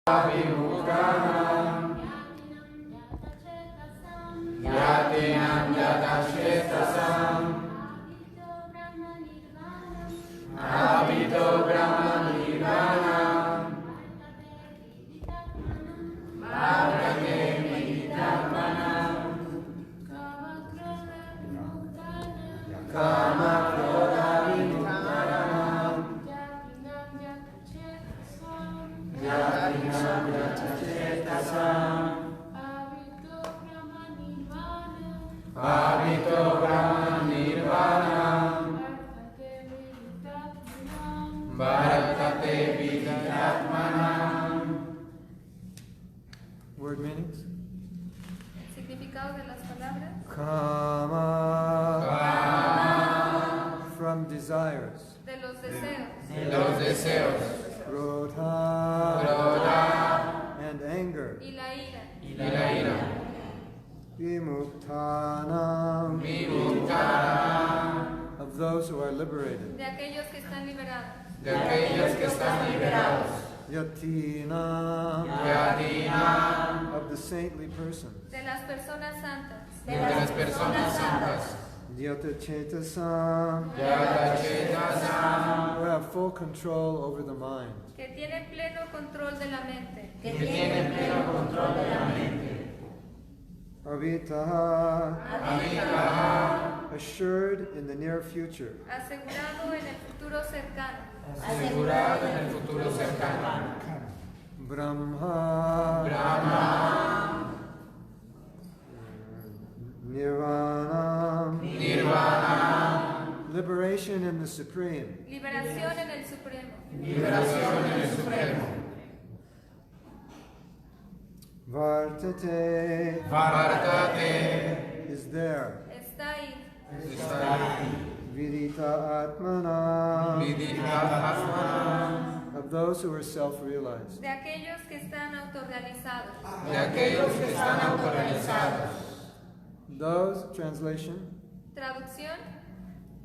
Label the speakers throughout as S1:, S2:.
S1: Abhimukhanam Yatinam Yatashestasam Abhito Brahma Nirvanam Bhagavate Viditatmanam Kama Krodha Vimukhanam Yatinam Yatashestasam Abhito Brahma Nirvanam Bhagavate Viditatmanam.
S2: Word meanings?
S3: Significado de las palabras.
S2: Kama, from desires.
S3: De los deseos.
S1: Los deseos.
S2: Krodha, and anger.
S3: Y la ira.
S1: Y la ira.
S2: Vimukhanam, of those who are liberated.
S3: De aquellos que están liberados.
S1: De aquellos que están liberados.
S2: Yatina, of the saintly persons.
S3: De las personas santas.
S1: De las personas santas.
S2: Yatachetasam, who have full control over the mind.
S3: Que tienen pleno control de la mente.
S1: Que tienen pleno control de la mente.
S2: Avitaha, assured in the near future.
S3: Asegurado en el futuro cercano.
S1: Asegurado en el futuro cercano.
S2: Brahma, Nirvana, liberation in the Supreme.
S3: Liberación en el Supremo.
S1: Liberación en el Supremo.
S2: Vartate, is there.
S3: Está ahí.
S2: Vidita Atmana, of those who are self-realized.
S3: De aquellos que están autorrealizados.
S1: De aquellos que están autorrealizados.
S2: Those, translation,
S3: Traducción.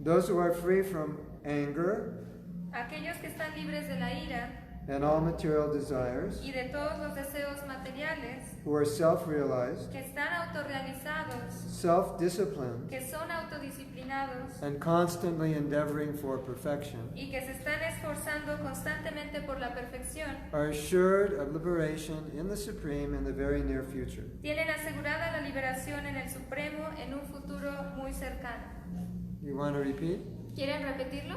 S2: those who are free from anger
S3: Aquellos que están libres de la ira
S2: and all material desires,
S3: y de todos los deseos materiales,
S2: who are self-realized,
S3: que están autorrealizados,
S2: self-disciplined,
S3: que son autodisciplinados
S2: and constantly endeavoring for perfection,
S3: y que se están esforzando constantemente por la perfección,
S2: are assured of liberation in the Supreme in the very near future.
S3: tienen asegurada la liberación en el Supremo en un futuro muy cercano.
S2: You want to repeat?
S3: ¿Quieren repetirlo?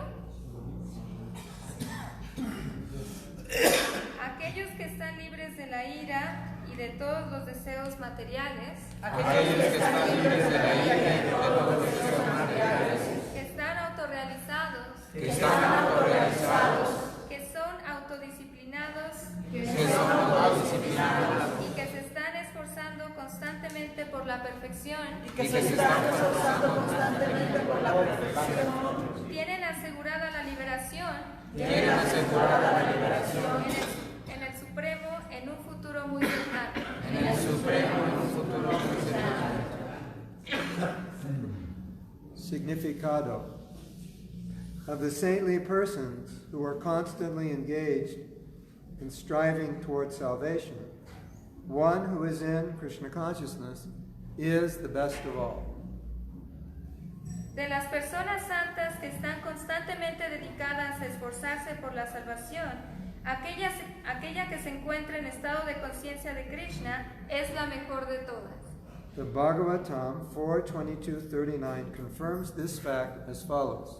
S3: Aquellos que están libres de la ira y de todos los deseos materiales,
S1: Aquellos que están libres de la ira y de todos los deseos materiales.
S3: que están autorrealizados,
S1: Que están autorrealizados.
S3: que son autodisciplinados
S1: Que son autodisciplinados.
S3: y que se están esforzando constantemente por la perfección,
S1: Y que se están esforzando constantemente por la perfección.
S3: tienen asegurada la liberación
S1: Tienen asegurada la liberación
S3: en el Supremo en un futuro muy cercano.
S1: en el Supremo en un futuro muy cercano.
S2: Significado of the saintly persons who are constantly engaged in striving towards salvation. One who is in Krishna consciousness is the best of all.
S3: De las personas santas que están constantemente dedicadas a esforzarse por la salvación, aquella que se encuentra en estado de conciencia de Krishna es la mejor de todas.
S2: The Bhagavatam 4:22-39 confirms this fact as follows.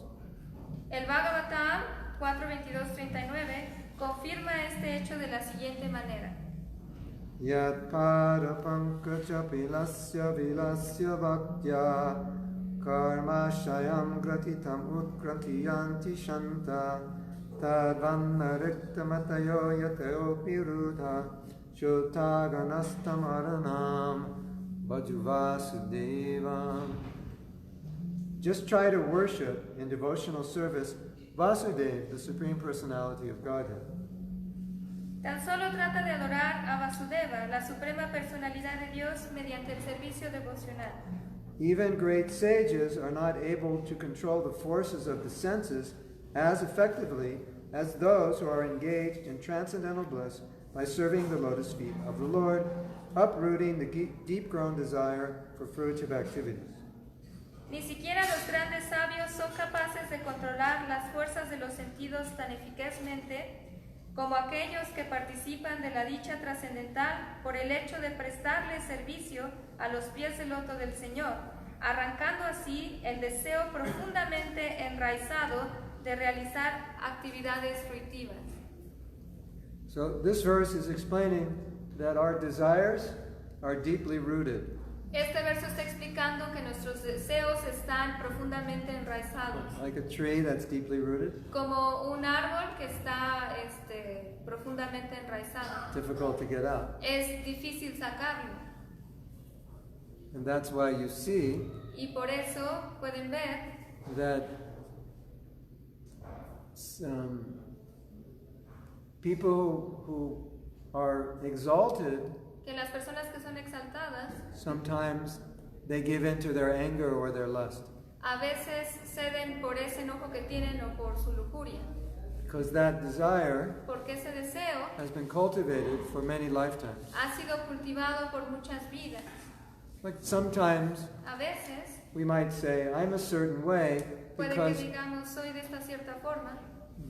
S3: El Bhagavatam 4:22-39 confirma este hecho de la siguiente manera.
S2: Yat pada pankaja pilasya vilasya bhaktya karma shayam gratitam utgratiyanti shanta tadvanna riktamatayo yateo pirudha shotaganastamarana Vajuvasudevam. Just try to worship in devotional service Vasudeva, the Supreme Personality of Godhead.
S3: Tan solo trata de adorar a Vasudeva, la suprema personalidad de Dios, mediante el servicio devocional.
S2: Even great sages are not able to control the forces of the senses as effectively as those who are engaged in transcendental bliss by serving the lotus feet of the Lord, uprooting the deep-grown desire for fruitive activities.
S3: Ni siquiera los grandes sabios son capaces de controlar las fuerzas de los sentidos tan eficazmente como aquellos que participan de la dicha trascendental por el hecho de prestarle servicio a los pies del loto del Señor, arrancando así el deseo profundamente enraizado de realizar actividades fruitivas.
S2: So this verse is explaining that our desires are deeply rooted.
S3: Este verso está explicando que nuestros deseos están profundamente enraizados.
S2: Like a tree that's deeply rooted,
S3: Como un árbol que está profundamente enraizado.
S2: difficult to get out.
S3: Es difícil sacarlo.
S2: And that's why you see
S3: Y por eso pueden ver
S2: that people who are exalted,
S3: que las personas que son exaltadas
S2: sometimes they give in to their anger or their lust.
S3: a veces ceden por ese enojo que tienen o por su lujuria.
S2: Because that desire
S3: Porque ese deseo
S2: has been cultivated for many lifetimes.
S3: ha sido cultivado por muchas vidas.
S2: Like sometimes
S3: A veces
S2: we might say, I'm a certain way
S3: puede que
S2: because
S3: digamos soy de esta cierta forma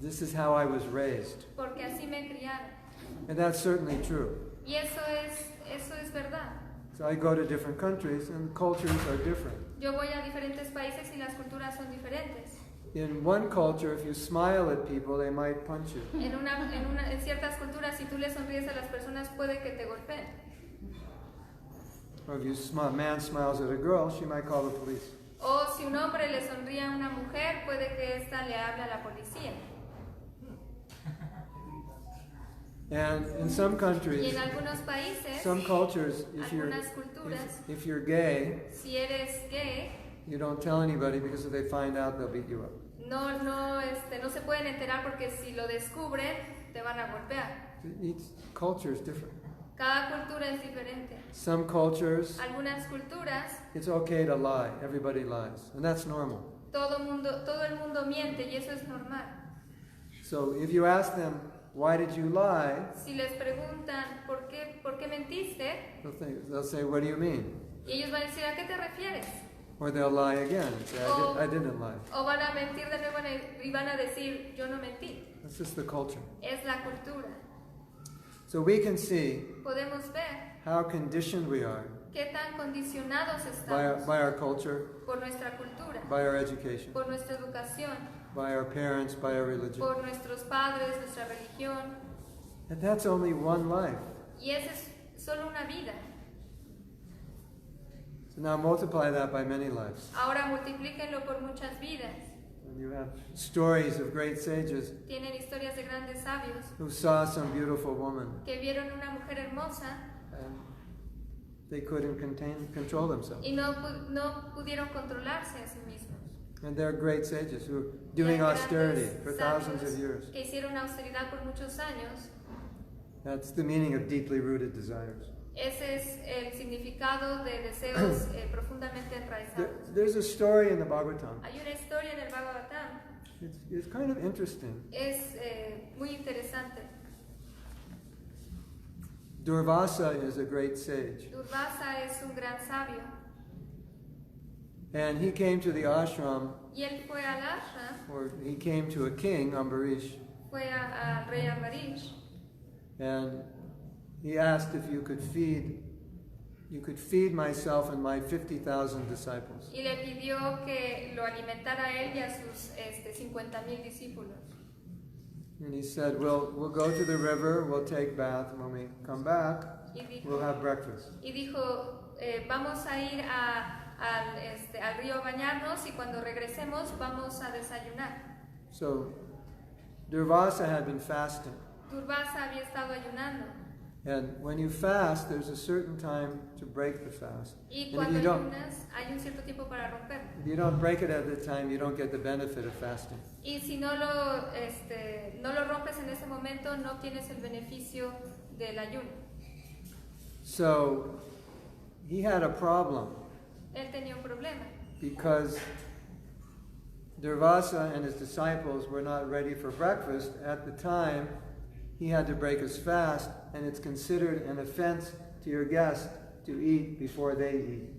S2: this is how I was raised.
S3: porque así me criaron.
S2: And that's certainly true.
S3: Y eso es verdad.
S2: So I go to different countries and cultures are different.
S3: Yo voy a diferentes países y las culturas son diferentes.
S2: In one culture, if you smile at people, they might punch you.
S3: En ciertas culturas, si tú le sonríes a las personas, puede que te golpeen.
S2: Or if a man smiles at a girl, she might call the police.
S3: O si un hombre le sonríe a una mujer, puede que ésta le hable a la policía.
S2: And in some
S3: Y
S2: countries,
S3: en algunos países,
S2: some cultures,
S3: algunas culturas,
S2: if you're gay,
S3: si eres gay,
S2: you don't tell anybody because if they find out, they'll beat you up.
S3: no se pueden enterar porque si lo descubren, te van a golpear.
S2: Each culture is different.
S3: Cada cultura es diferente.
S2: Some cultures,
S3: Algunas culturas,
S2: it's okay to lie. Everybody lies. And that's normal.
S3: todo el mundo miente y eso es normal.
S2: So if you ask them, why did you lie?
S3: Si les preguntan por qué mentiste,
S2: They'll say, what do you mean?
S3: y ellos van a decir, ¿a qué te refieres?
S2: Or they'll lie again and say, I didn't lie.
S3: O van a mentir de nuevo y van a decir, yo no mentí.
S2: That's just the culture.
S3: Es la cultura.
S2: So we can see
S3: Podemos ver
S2: how conditioned we are
S3: qué tan condicionados estamos
S2: by our culture,
S3: por nuestra cultura,
S2: by our education,
S3: por nuestra educación,
S2: by our parents, by our religion.
S3: por nuestros padres, nuestra religión.
S2: And that's only one life.
S3: Y esa es solo una vida.
S2: So now multiply that by many lives.
S3: Ahora multiplíquenlo por muchas vidas.
S2: And you have stories of great sages
S3: Tienen historias de grandes sabios
S2: who saw some beautiful woman
S3: que vieron una mujer hermosa
S2: and they couldn't control themselves.
S3: y no pudieron controlarse a sí mismos.
S2: And they're great sages who are
S3: Y
S2: doing
S3: hay
S2: austerity
S3: grandes
S2: for thousands
S3: sabios
S2: of years.
S3: que hicieron austeridad por muchos años.
S2: That's the meaning of deeply rooted desires.
S3: Ese es el significado de deseos profundamente enraizados.
S2: There's a story in the Bhagavad-gita.
S3: Hay una historia en el Bhagavad-gita.
S2: It's kind of interesting.
S3: Es muy interesante.
S2: Durvasa is a great sage.
S3: Durvasa es un gran sabio.
S2: And he came to the ashram,
S3: Y él fue al ashram,
S2: or he came to a king, Ambarish,
S3: fue al rey Ambarish,
S2: and he asked if you could feed myself and my 50,000 disciples.
S3: y le pidió que lo alimentara a él y a sus 50,000 discípulos.
S2: And he said, we'll go to the river, we'll take bath, and when we come back,
S3: Y dijo,
S2: we'll have breakfast.
S3: y dijo vamos a ir al río a bañarnos y cuando regresemos vamos a desayunar.
S2: So Durvasa had been fasting.
S3: Durvasa había estado ayunando.
S2: And when you fast, there's a certain time to break the fast.
S3: Y
S2: And
S3: cuando ayunas, hay un cierto tiempo para romper.
S2: if you don't break it at the time, you don't get the benefit of fasting.
S3: Y si no lo rompes en ese momento, no obtienes el beneficio del ayuno.
S2: So he had a problem
S3: Él tenía un problema.
S2: because Durvasa and his disciples were not ready for breakfast at the time he had to break his fast, and it's considered an offense to your guests to eat before they eat.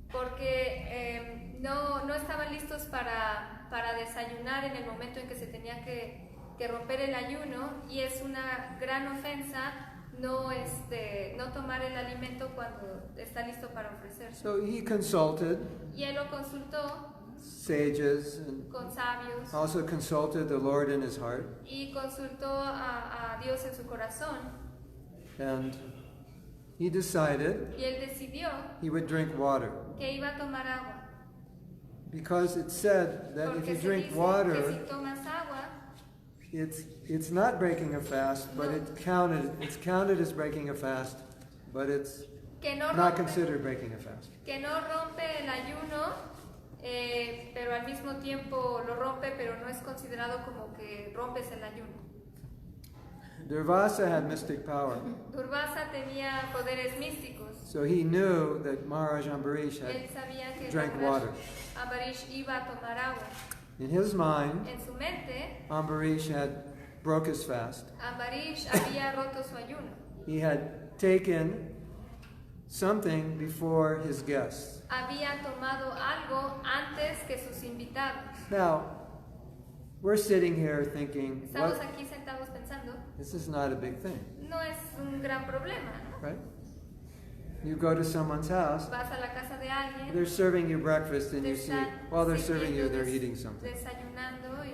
S3: Porque no estaban listos para desayunar en el momento en que se tenía que romper el ayuno, y es una gran ofensa no tomar el alimento cuando está listo para ofrecerse.
S2: So he consulted
S3: Y él lo consultó
S2: sages and
S3: con sabios
S2: also consulted the Lord in his heart.
S3: y consultó a Dios en su corazón,
S2: And he decided
S3: y él decidió
S2: he would drink water.
S3: que iba a tomar agua.
S2: Because it said that if
S3: Porque
S2: you
S3: se
S2: drink
S3: dice que
S2: water,
S3: si tomas agua,
S2: it's not breaking a fast, but it's counted as breaking a fast, but it's
S3: que no
S2: not
S3: rompe,
S2: considered breaking a fast.
S3: que no rompe el ayuno, pero al mismo tiempo lo rompe, pero no es considerado como que rompes el ayuno.
S2: Durvasa had mystic power,
S3: Durvasa tenía poderes místicos.
S2: so he knew that Maharaj Ambarish
S3: Él
S2: had
S3: sabía que
S2: drank water.
S3: Ambarish iba a tomar agua.
S2: In his mind,
S3: En su mente,
S2: Ambarish had broke his fast.
S3: Ambarish había roto su ayuno.
S2: He had taken something before his guests.
S3: Había tomado algo antes que sus invitados.
S2: Now, we're sitting here thinking,
S3: Estamos
S2: what?
S3: aquí sentados pensando,
S2: This is not a big thing,
S3: no es un gran problema, ¿no?
S2: right? You go to someone's house,
S3: Vas a la casa de alguien,
S2: they're serving you breakfast, and
S3: te
S2: you see,
S3: están
S2: while they're serving you,
S3: sirviendo
S2: they're eating something.
S3: desayunando y,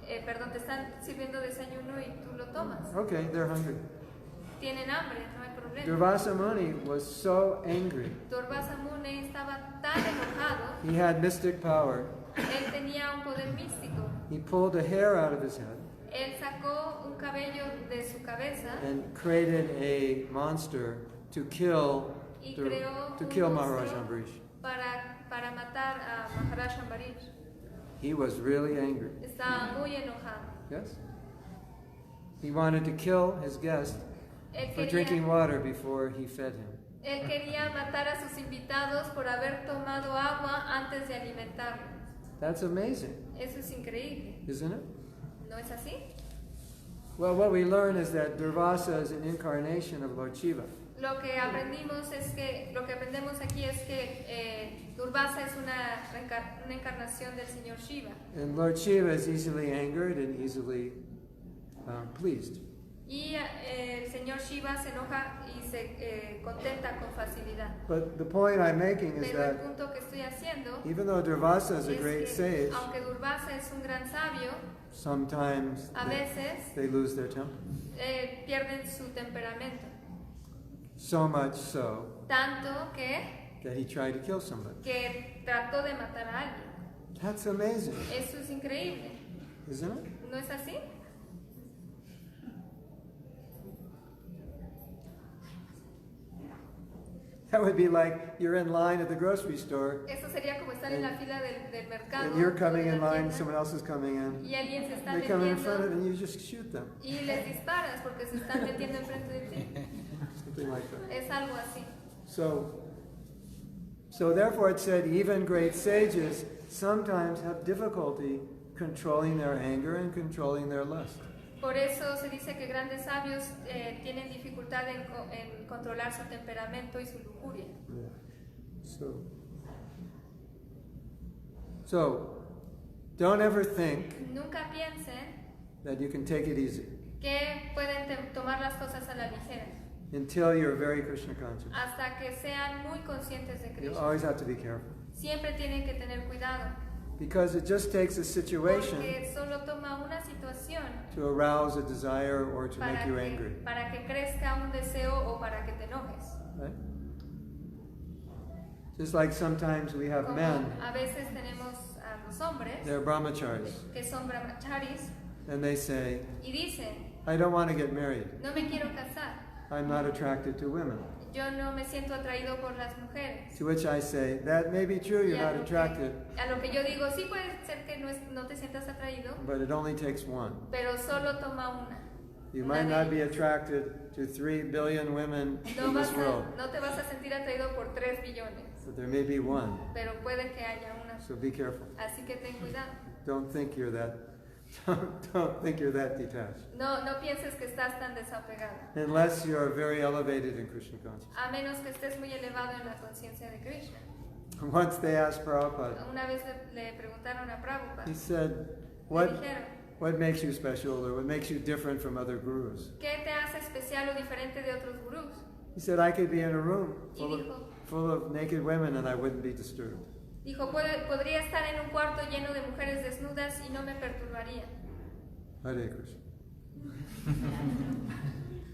S3: te están sirviendo desayuno y tú lo tomas.
S2: Okay, they're hungry.
S3: Tienen hambre, no hay problema.
S2: Durvasa Muni was so angry.
S3: Durvasa Muni estaba tan enojado,
S2: He had mystic power.
S3: él tenía un poder místico.
S2: He pulled a hair out of his head
S3: Él sacó un cabello de su cabeza
S2: and created a monster to kill
S3: y creó un
S2: Maharaj
S3: monstruo
S2: Ambarish.
S3: para matar a Maharaj Ambarish.
S2: He was really angry.
S3: Estaba muy enojado.
S2: Yes? He wanted to kill his guest
S3: Él
S2: for drinking
S3: quería,
S2: water before he fed him.
S3: él quería matar a sus invitados por haber tomado agua antes de alimentarlos.
S2: That's amazing,
S3: Eso es increíble.
S2: isn't it?
S3: ¿No es así?
S2: Well, what we learn is that Durvasa is an incarnation of Lord Shiva.
S3: Lo que aprendemos aquí es que Durvasa es una encarnación del Señor Shiva.
S2: And Lord Shiva is easily angered and easily pleased.
S3: Y el Señor Shiva se enoja y se contenta con facilidad.
S2: But the point I'm making is
S3: Pero el
S2: that
S3: punto que estoy haciendo
S2: even though Durvasa is a
S3: es
S2: great
S3: que,
S2: sage,
S3: aunque Durvasa es un gran sabio,
S2: sometimes
S3: a veces
S2: they lose their temper.
S3: Pierden su temperamento.
S2: So much so
S3: Tanto
S2: that he tried to kill somebody.
S3: que trató de matar a alguien.
S2: That's amazing,
S3: Eso es increíble.
S2: isn't it?
S3: ¿No es así?
S2: That would be like you're in line at the grocery store,
S3: Eso sería como estar en la fila del mercado.
S2: and you're coming
S3: o de
S2: in
S3: la
S2: line,
S3: tienda,
S2: someone else is coming in.
S3: y alguien se está
S2: They come in front of it,
S3: metiendo
S2: and you just shoot them.
S3: y les disparas porque se están metiendo enfrente de ti.
S2: Something like that.
S3: Es algo así.
S2: So therefore it said even great sages sometimes have difficulty controlling their anger and controlling their lust.
S3: Por eso se dice que grandes sabios tienen dificultad en controlar su temperamento y su lujuria.
S2: Yeah. So don't ever think
S3: Nunca piensen
S2: that you can take it easy
S3: que pueden tomar las cosas a la ligera
S2: until you're very Krishna conscious.
S3: hasta que sean muy conscientes de
S2: You
S3: Krishna.
S2: always have to be careful
S3: Siempre tienen que tener cuidado
S2: because it just takes a situation
S3: porque solo toma una situación
S2: to arouse a desire or to make you angry.
S3: para que crezca un deseo o para que te enojes.
S2: Right? Just like sometimes we have
S3: Como
S2: men,
S3: a veces tenemos a los hombres
S2: they're brahmacharis,
S3: que son brahmacharis
S2: and they say,
S3: y dicen,
S2: I don't want to get married.
S3: no me quiero casar,
S2: I'm not attracted to women.
S3: yo no me siento atraído por las mujeres.
S2: To which I say, that may be true, you're
S3: Y a
S2: not
S3: lo
S2: attracted,
S3: a lo que yo digo, sí puede ser que no te sientas atraído,
S2: but it only takes one.
S3: pero solo toma una.
S2: You
S3: Una
S2: might
S3: de
S2: not be
S3: ellas.
S2: attracted to 3 billion women
S3: No,
S2: in this world,
S3: no te vas a sentir atraído por 3 billones,
S2: but there may be one.
S3: pero puede que haya una.
S2: So be careful.
S3: Así que ten cuidado.
S2: Don't think you're that Don't think you're that detached.
S3: No, no pienses que estás tan desapegado.
S2: Unless you're very elevated in Krishna consciousness.
S3: A menos que estés muy elevado en la conciencia de Krishna.
S2: Once they asked Prabhupada,
S3: Una vez le preguntaron a Prabhupada,
S2: he said,
S3: le dijeron,
S2: what makes you special or what makes you different from other gurus?
S3: ¿qué te hace especial o diferente de otros gurús?
S2: He said, I could be in a room
S3: Y
S2: full of naked women and I wouldn't be disturbed.
S3: dijo, podría estar en un cuarto lleno de mujeres desnudas y no me perturbaría.
S2: Hare Krishna.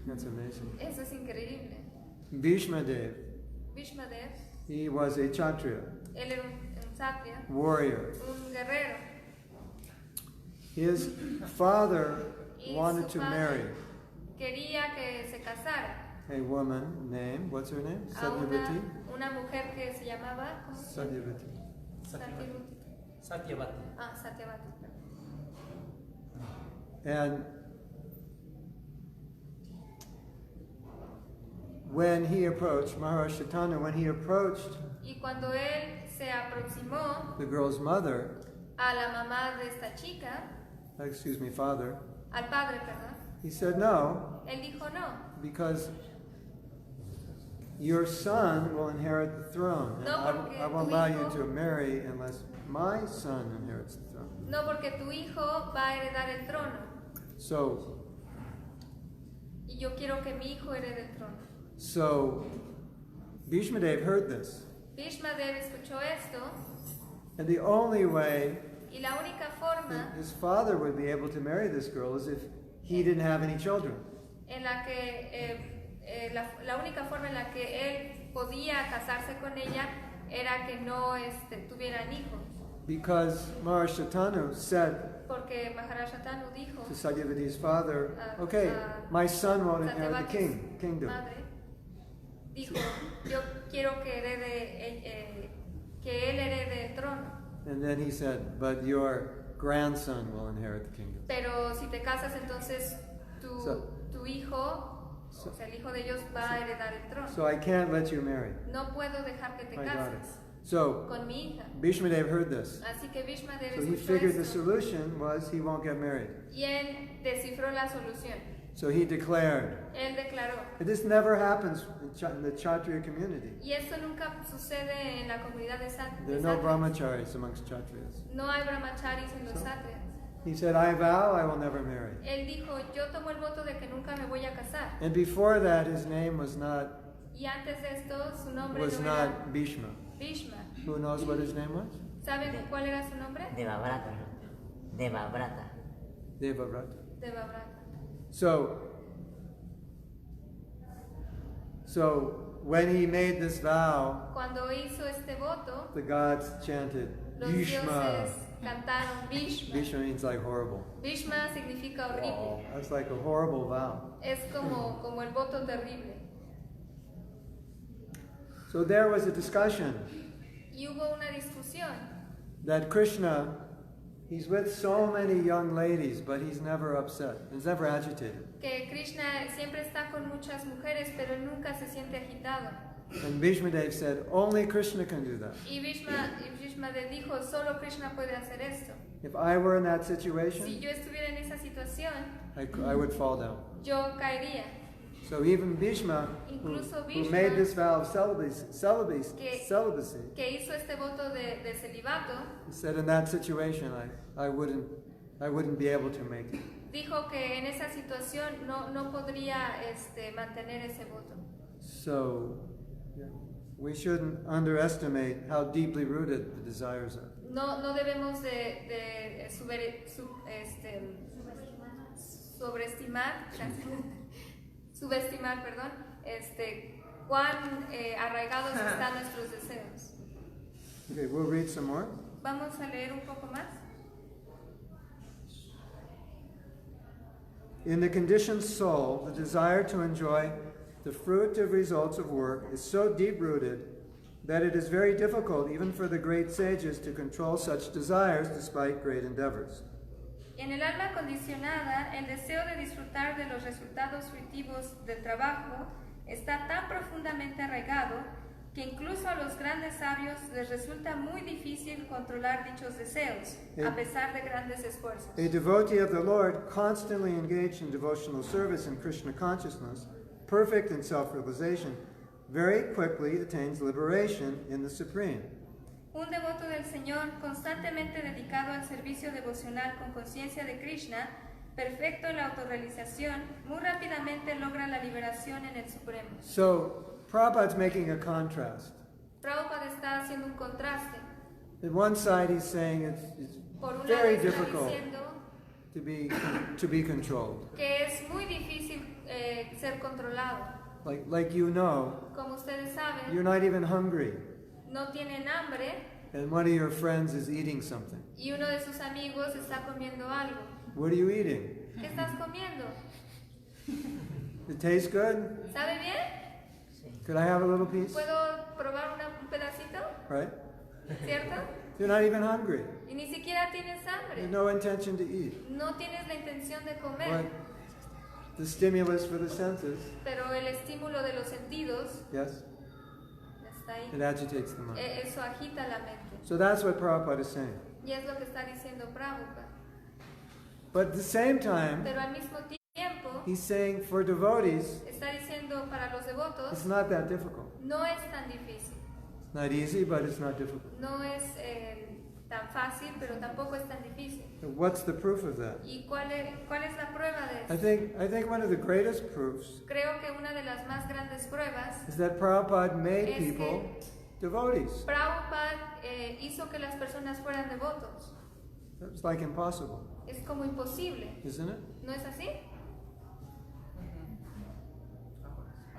S2: That's amazing.
S3: Eso es increíble.
S2: Bhishma Dev,
S3: Bhishmadev,
S2: he was a Kshatriya,
S3: él era un kshatriya,
S2: warrior.
S3: un guerrero.
S2: His father
S3: Y
S2: wanted
S3: su
S2: to
S3: padre
S2: marry
S3: quería que se casara
S2: a woman named, what's her name?
S3: a
S2: Satyavati?
S3: una mujer que se llamaba, ¿cómo se llama?
S2: Satyavati.
S1: Satyavati.
S3: Ah, Satyavati.
S2: And when he approached, Maharaj Chaitanya, when he approached
S3: Y cuando él se aproximó
S2: the girl's mother,
S3: a la mamá de esta chica,
S2: father,
S3: al padre, perdón,
S2: he said, no,
S3: él dijo no,
S2: because your son will inherit the throne. And
S3: No,
S2: I
S3: porque
S2: won't
S3: tu
S2: allow you
S3: hijo-
S2: to marry unless my son inherits the throne.
S3: no porque tu hijo va a heredar el trono
S2: So,
S3: y yo quiero que mi hijo herede el trono.
S2: so Bhishma Dev heard this.
S3: Bhishmadev escuchó esto
S2: And the only way
S3: y la única forma
S2: his father would be able to marry this girl is if he didn't have any children.
S3: en la que la única forma en la que él podía casarse con ella era que no tuvieran hijos,
S2: Because Maharaj Chaitanya said
S3: porque Maharaj Chaitanya dijo
S2: to Satyavati's father,
S3: a-
S2: okay,
S3: a
S2: my son won't inherit the
S3: Satyavati's
S2: kingdom.
S3: madre, dijo, yo quiero que él herede el trono,
S2: And then he said, but your grandson will inherit the kingdom.
S3: pero si te casas entonces
S2: So-
S3: tu hijo, o sea, el hijo de ellos va a heredar el trono.
S2: So I can't let you marry
S3: No puedo dejar que te
S2: my daughter.
S3: cases
S2: So
S3: con mi hija.
S2: Bhishma Dev heard this.
S3: Así que Bhishmadev
S2: So he
S3: escuchó
S2: figured the
S3: esto
S2: solution was he won't get married.
S3: y él descifró la solución.
S2: So he declared.
S3: Él declaró,
S2: This never happens in the Kshatriya community.
S3: y eso nunca sucede en la comunidad de
S2: There are no brahmacharis amongst Kshatriyas.
S3: No hay brahmacharis en los sátrias.
S2: He said, I vow I will never marry.
S3: Él dijo, yo tomo el voto de que nunca me voy a casar.
S2: And before that, his name was not
S3: Y antes de esto, su nombre no era
S2: Bhishma.
S3: Bhishma.
S2: Who knows what his name was?
S3: ¿Saben cuál era su nombre?
S4: Devabrata. Devabrata.
S2: Devavrata.
S3: Devabrata.
S2: So when he made this vow,
S3: Cuando hizo este voto,
S2: the gods chanted
S3: los
S2: Bhishma.
S3: dioses cantaron Bhishma.
S2: Bhishma means like horrible.
S3: Bhishma significa horrible.
S2: That's like a horrible vow.
S3: Es como el voto terrible.
S2: So there was a discussion
S3: Y hubo una discusión
S2: that Krishna, he's with so many young ladies, but he's never upset. He's never agitated.
S3: que Krishna siempre está con muchas mujeres, pero él nunca se siente agitado.
S2: And Bhishma Dev said, only Krishna can do that.
S3: Y Bhishma dijo, solo Krishna puede hacer esto.
S2: If I were in that
S3: Si
S2: situation,
S3: yo estuviera en esa situación,
S2: I would fall down.
S3: yo caería.
S2: So even Bhishma,
S3: Incluso
S2: who
S3: Bhishma,
S2: made this vow of celibacy,
S3: que hizo este voto de celibato,
S2: said in that situation, I wouldn't be able to make it.
S3: dijo que en esa situación no podría mantener ese voto.
S2: So yeah, we shouldn't underestimate how deeply rooted the desires are.
S3: No debemos de subestimar, perdón, cuán arraigados están nuestros deseos.
S2: Okay, we'll read some more.
S3: Vamos a leer un poco más.
S2: In the conditioned soul, the desire to enjoy the fruitive results of work is so deep-rooted that it is very difficult even for the great sages to control such desires despite great endeavors.
S3: En el alma condicionada, el deseo de disfrutar de los resultados fructivos del trabajo está tan profundamente arraigado que incluso a los grandes sabios les resulta muy difícil controlar dichos deseos, a pesar de grandes esfuerzos.
S2: A devotee of the Lord, constantly engaged in devotional service in Krishna consciousness, perfect in self-realization, very quickly attains liberation in the Supreme.
S3: Un devoto del Señor, constantemente dedicado al servicio devocional con conciencia de Krishna, perfecto en la autorrealización, muy rápidamente logra la liberación en el Supremo.
S2: So, Prabhupada's making a contrast.
S3: Prabhupada está haciendo un contraste.
S2: On one side, he's saying it's
S3: Por un lado
S2: very
S3: está
S2: difficult
S3: diciendo
S2: to be controlled.
S3: que es muy difícil ser controlado.
S2: Like you know,
S3: Como ustedes saben,
S2: you're not even hungry,
S3: no tienen hambre
S2: and one of your friends is eating something.
S3: y uno de sus amigos está comiendo algo.
S2: What are you eating?
S3: ¿Qué estás comiendo?
S2: It tastes good?
S3: ¿Sabe bien?
S2: Could I have a little piece?
S3: ¿Puedo probar un pedacito?
S2: Right?
S3: ¿Cierto?
S2: You're not even hungry.
S3: Y ni siquiera tienes hambre.
S2: There's no intention to eat.
S3: No tienes la intención de
S2: But
S3: comer.
S2: the stimulus for the senses,
S3: Pero el estímulo de los sentidos
S2: yes,
S3: está ahí.
S2: it agitates the mind.
S3: Eso agita la mente.
S2: So that's what Prabhupada is saying.
S3: Y es lo que está diciendo Prabhupada.
S2: But at the same time,
S3: Pero al mismo tiempo,
S2: he's saying for devotees,
S3: está diciendo para los devotos,
S2: it's not that difficult.
S3: no es tan difícil.
S2: It's not easy, but it's not difficult.
S3: No es tan fácil, pero tampoco es tan difícil.
S2: What's the proof of that?
S3: ¿Y cuál es la prueba de
S2: I
S3: eso?
S2: think one of the greatest proofs
S3: Creo que una de las más grandes pruebas
S2: is that Prabhupada made
S3: es que
S2: people devotees.
S3: Prabhupada hizo que las personas fueran devotos.
S2: It's like impossible,
S3: Es como imposible,
S2: isn't it?
S3: ¿no es así?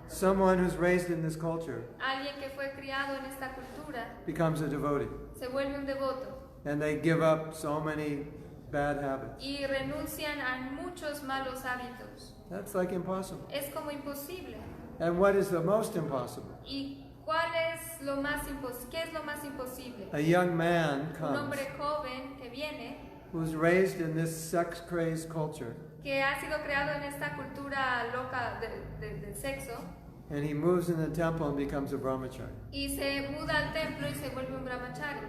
S2: Someone who's raised in this culture
S3: Alguien que fue criado en esta cultura
S2: becomes a devotee,
S3: se vuelve un devoto
S2: and they give up so many bad habits.
S3: y renuncian a muchos malos hábitos.
S2: That's like impossible.
S3: Es como imposible.
S2: And what is the most impossible?
S3: ¿Y cuál es lo más qué es lo más imposible?
S2: A young man
S3: Un
S2: comes
S3: hombre joven que viene,
S2: who's raised in this sex-crazed culture,
S3: que ha sido creado en esta cultura loca del sexo,
S2: and he moves in the temple and becomes a brahmachari.
S3: y se muda al templo y se vuelve un brahmachari.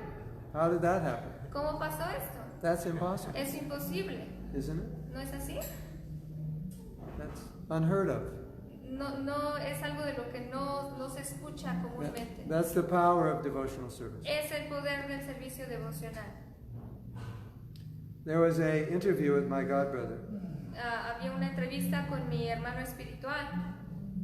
S2: How did that happen?
S3: ¿Cómo pasó esto?
S2: That's impossible,
S3: Es imposible,
S2: isn't it?
S3: ¿no es así?
S2: That's unheard of.
S3: No es algo de lo que no se escucha comúnmente.
S2: That's the power of devotional service.
S3: Es el poder del servicio devocional.
S2: There was a interview with my godbrother,
S3: Había una entrevista con mi hermano espiritual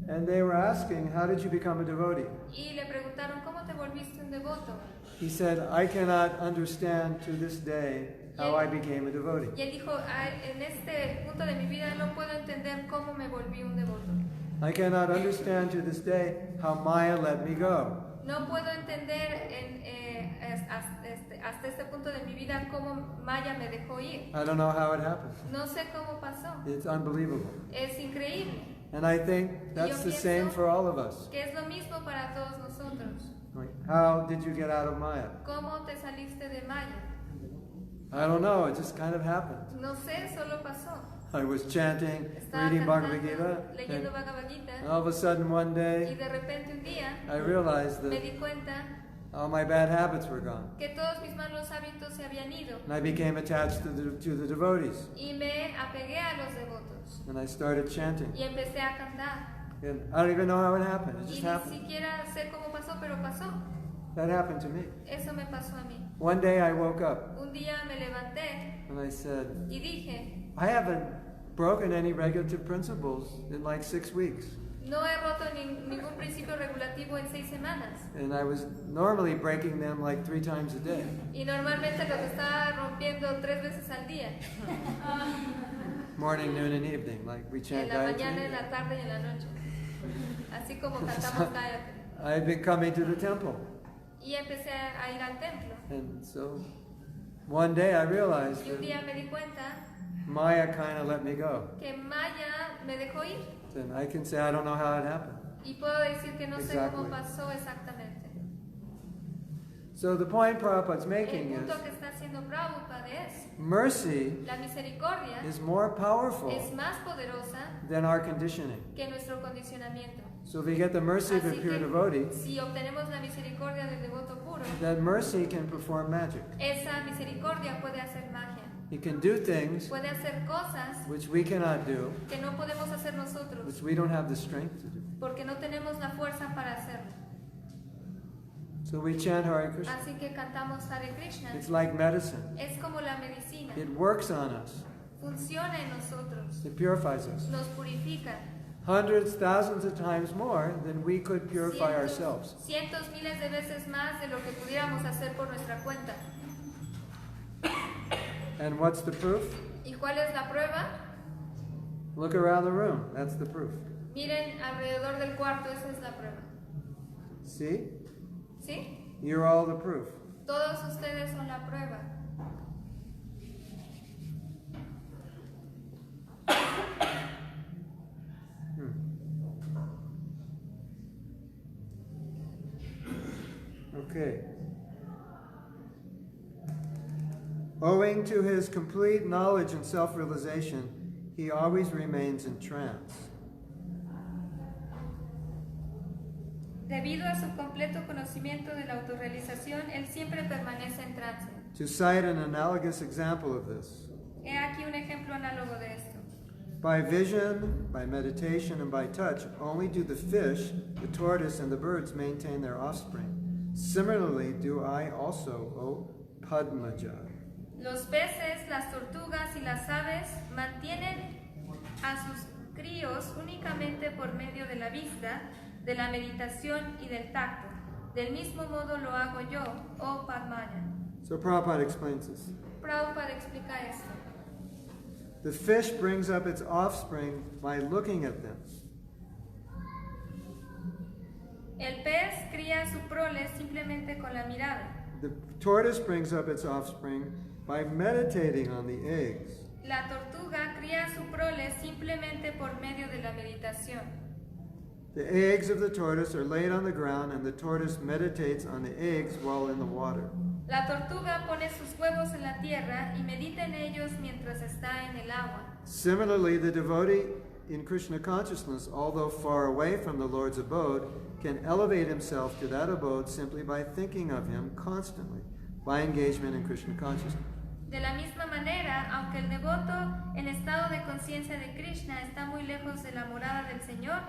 S2: and they were asking, how did you become a devotee?
S3: y le preguntaron, ¿cómo te volviste un devoto?
S2: He said, I cannot understand to this day how I became a devotee.
S3: Y él dijo, en este punto de mi vida no puedo entender cómo me volví un devoto.
S2: I cannot understand to this day how Maya let me go.
S3: No puedo entender hasta este punto de mi vida cómo Maya me dejó ir.
S2: I don't know how it happened.
S3: No sé cómo pasó.
S2: It's unbelievable.
S3: Es increíble.
S2: And I think that's the same for all of us.
S3: Que es lo mismo para todos nosotros.
S2: Like, how did you get out of Maya?
S3: ¿Cómo te saliste de Maya?
S2: I don't know, it just kind of happened.
S3: No sé, solo pasó.
S2: I was chanting,
S3: Estaba
S2: reading
S3: cantando,
S2: Bhagavad-gita,
S3: leyendo
S2: and
S3: Bhagavad-gita,
S2: all of a sudden one
S3: y
S2: day
S3: de repente un día
S2: I realized
S3: me
S2: that
S3: di cuenta
S2: all my bad habits were gone.
S3: que todos mis malos hábitos se habían ido
S2: And I became attached to the devotees.
S3: y me apegué a los devotos
S2: And I started chanting.
S3: y empecé a cantar.
S2: And I don't even know how it happened. It
S3: Y
S2: just
S3: ni
S2: happened.
S3: siquiera sé cómo pasó, pero pasó.
S2: That happened to me.
S3: Eso me pasó a mí.
S2: One day I woke up
S3: Un día me levanté
S2: and I said,
S3: y dije,
S2: I haven't broken any regulative principles in like 6 weeks.
S3: no he roto ningún principio regulativo en 6 semanas.
S2: And I was normally breaking them like 3 times a day.
S3: Y normalmente los estaba rompiendo 3 veces al día.
S2: Morning, noon, and evening. Like we
S3: En
S2: chant
S3: la mañana, en
S2: Gayatri.
S3: la tarde y en la noche. Así como cantamos Gayatri.
S2: I had been coming to the temple.
S3: Y empecé a ir al templo.
S2: And so one day I realized
S3: Y un
S2: that
S3: día me di cuenta
S2: Maya kind of let me go.
S3: que Maya me dejó ir.
S2: And I can say I don't know how it happened.
S3: Y puedo decir que no sé cómo
S2: Exactly.
S3: pasó exactamente.
S2: So the point Prabhupada's
S3: El
S2: making is
S3: punto que está haciendo Prabhupada es,
S2: mercy
S3: la misericordia
S2: is more powerful
S3: es más poderosa
S2: than our conditioning.
S3: que nuestro condicionamiento.
S2: So if we get the mercy of a
S3: Así
S2: pure
S3: que,
S2: devotee,
S3: si obtenemos la misericordia del devoto puro,
S2: that mercy can perform magic.
S3: esa misericordia puede hacer magia.
S2: He can do things
S3: Puede hacer cosas
S2: which we cannot do,
S3: que no podemos hacer nosotros,
S2: which we don't have the strength to do.
S3: porque no tenemos la fuerza para hacerlo.
S2: So we chant Hare Krishna.
S3: Así que cantamos Hare Krishna.
S2: It's like medicine.
S3: Es como la medicina.
S2: It works on us.
S3: Funciona en nosotros.
S2: It purifies us.
S3: Nos purifica.
S2: Hundreds, thousands of times more than we could purify ourselves.
S3: Cientos, miles de veces más de lo que pudiéramos hacer por nuestra cuenta.
S2: And what's the proof?
S3: ¿Y cuál es la prueba?
S2: Look around the room. That's the proof.
S3: Miren alrededor del cuarto, esa es la prueba.
S2: See?
S3: ¿Sí?
S2: You're all the proof.
S3: Todos ustedes son la prueba.
S2: Okay. Owing to his complete knowledge and self-realization, he always remains in trance.
S3: Debido a su completo conocimiento de la autorrealización, él siempre permanece en trance.
S2: To cite an analogous example of this,
S3: He aquí un ejemplo análogo de esto.
S2: by vision, by meditation, and by touch, only do the fish, the tortoise, and the birds maintain their offspring. Similarly, do I also, O Padmaja.
S3: Los peces, las tortugas y las aves mantienen a sus críos únicamente por medio de la vista, de la meditación y del tacto. Del mismo modo lo hago yo, oh Padmaya.
S2: So Prabhupada explains this.
S3: Prabhupada explica esto.
S2: The fish brings up its offspring by looking at them.
S3: El pez cría su prole simplemente con la mirada.
S2: The tortoise brings up its offspring by meditating on the eggs.
S3: La tortuga cría su prole simplemente por medio de la meditación.
S2: The eggs of the tortoise are laid on the ground, and the tortoise meditates on the eggs while in the water.
S3: La tortuga pone sus huevos en la tierra y medita en ellos mientras está en el agua.
S2: Similarly, the devotee in Krishna consciousness, although far away from the Lord's abode, can elevate himself to that abode simply by thinking of him constantly, by engagement in Krishna consciousness.
S3: De la misma manera, aunque el devoto en estado de conciencia de Krishna está muy lejos de la morada del Señor,